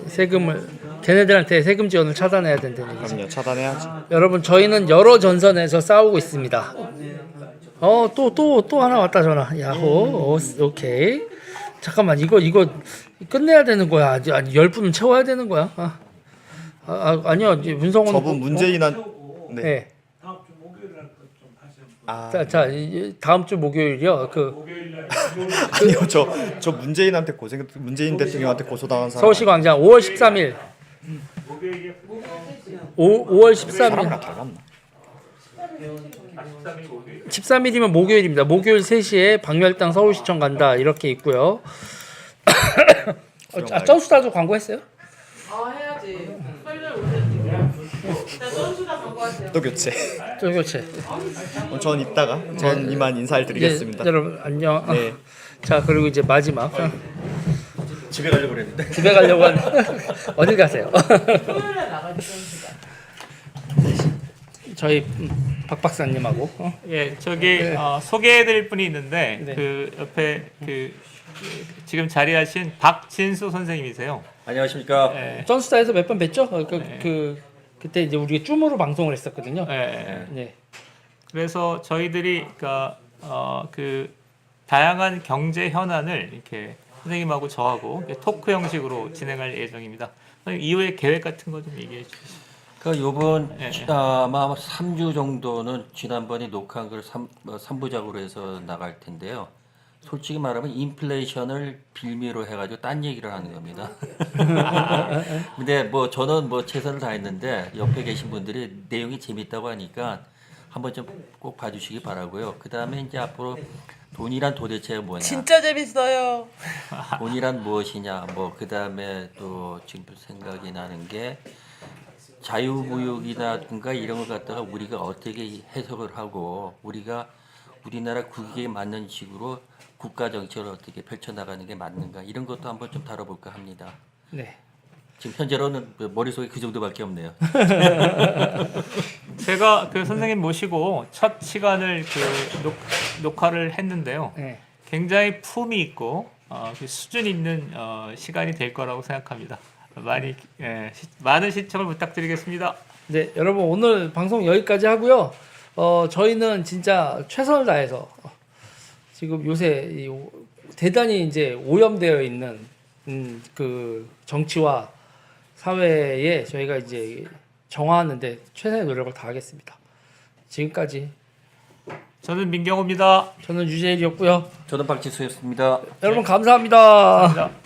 세금을 걔네들한테 세금 지원을 차단해야 된다는 얘기죠. 그럼요. 차단해야지. 여러분 저희는 여러 전선에서 싸우고 있습니다. 또 하나 왔다 전화. 야호. 오케이. 잠깐만 이거 끝내야 되는 거야. 아니 10분은 채워야 되는 거야. 아니요. 이제 문성원 저분 문재인한 네. 아, 자 다음 주 목요일이요. 아니요. 저 문재인한테 문재인 대통령한테 고소당한 사람. 서울시광장 5월 13일. 5월 13일. 사람이랑 닮았나? 13일이면 목요일입니다. 목요일 3시에 박멸당 서울시청 간다 이렇게 있고요. 쩐수다도 광고했어요? 해야지. 선수다 광고하세요. 또 교체. 교체. 전 이따가 전 이만 인사를 드리겠습니다. 여러분 안녕. 네. 자 그리고 이제 마지막 집에 가려고 그랬는데. 집에 가려고 하는 어딜 가세요? 토요일에 나가지 저희 박 박사님하고 예, 저기 네. 소개해드릴 분이 있는데 네. 그 옆에 지금 자리하신 박진수 선생님이세요. 안녕하십니까. 예. 쩐수다에서 몇 번 뵀죠? 그때 이제 우리가 줌으로 방송을 했었거든요. 예, 예. 네. 그래서 저희들이 그러니까 그 다양한 경제 현안을 이렇게 선생님하고 저하고 이렇게 토크 형식으로 진행할 예정입니다. 선생님 이후에 계획 같은 거 좀 얘기해 주시죠. 그 요번 예, 예. 아마 3주 정도는 지난번에 녹화한 걸 3부작으로 해서 나갈 텐데요. 솔직히 말하면 인플레이션을 빌미로 해가지고 딴 얘기를 하는 겁니다. 근데 뭐 저는 뭐 최선을 다했는데 옆에 계신 분들이 내용이 재밌다고 하니까 한번 좀 꼭 봐주시기 바라고요. 그 다음에 이제 앞으로 돈이란 도대체 뭐냐? 진짜 재밌어요. 돈이란 무엇이냐? 뭐 그 다음에 또 지금 생각이 나는 게 자유무역이라든가 이런 걸 갖다가 우리가 어떻게 해석을 하고 우리나라 국익에 맞는 식으로 국가 정책을 어떻게 펼쳐나가는 게 맞는가 이런 것도 한번 좀 다뤄볼까 합니다. 네. 지금 현재로는 머릿속에 그 정도밖에 없네요. 제가 그 선생님 모시고 첫 시간을 그 녹화를 했는데요. 네. 굉장히 품이 있고 그 수준 있는 시간이 될 거라고 생각합니다. 많은 시청을 부탁드리겠습니다. 네, 여러분 오늘 방송 여기까지 하고요. 저희는 진짜 최선을 다해서 지금 요새 대단히 이제 오염되어 있는 그 정치와 사회에 저희가 이제 정화하는데 최선의 노력을 다하겠습니다. 지금까지 저는 민경호입니다. 저는 유재일이었고요. 저는 박지수였습니다. 여러분 감사합니다. 감사합니다.